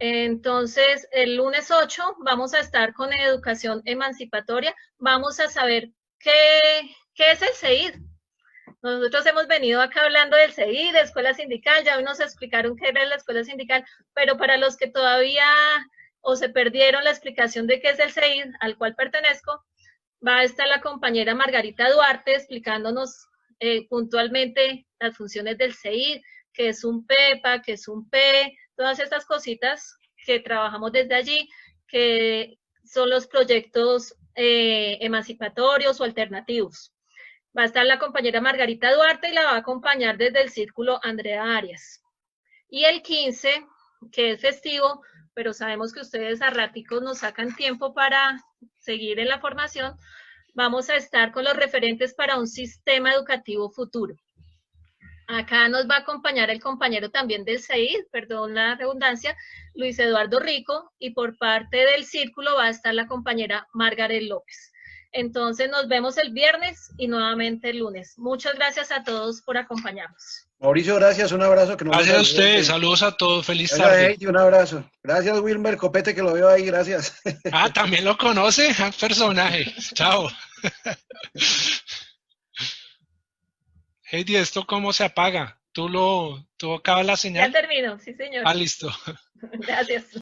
A: Entonces, el lunes 8 vamos a estar con educación emancipatoria. Vamos a saber qué es el CEID. Nosotros hemos venido acá hablando del CEID, de escuela sindical, ya hoy nos explicaron qué era la escuela sindical, pero para los que todavía o se perdieron la explicación de qué es el CEID, al cual pertenezco, va a estar la compañera Margarita Duarte explicándonos puntualmente las funciones del CEID, qué es un PEPA, qué es un P, todas estas cositas que trabajamos desde allí, que son los proyectos emancipatorios o alternativos. Va a estar la compañera Margarita Duarte y la va a acompañar desde el círculo Andrea Arias. Y el 15, que es festivo, pero sabemos que ustedes a raticos nos sacan tiempo para seguir en la formación, vamos a estar con los referentes para un sistema educativo futuro. Acá nos va a acompañar el compañero también del CEID, perdón la redundancia, Luis Eduardo Rico, y por parte del círculo va a estar la compañera Margaret López. Entonces nos vemos el viernes y nuevamente el lunes. Muchas gracias a todos por acompañarnos.
C: Mauricio, gracias, un abrazo. Que no
B: gracias a ustedes, saludos a todos, feliz
C: gracias,
B: tarde.
C: Heidi, un abrazo. Gracias, Wilmer Copete, que lo veo ahí, gracias.
B: Ah, también lo conoce, personaje. Chao. Heidi, ¿esto cómo se apaga? ¿Tú acabas la señal?
A: Ya termino, sí señor.
B: Ah, listo.
A: Gracias.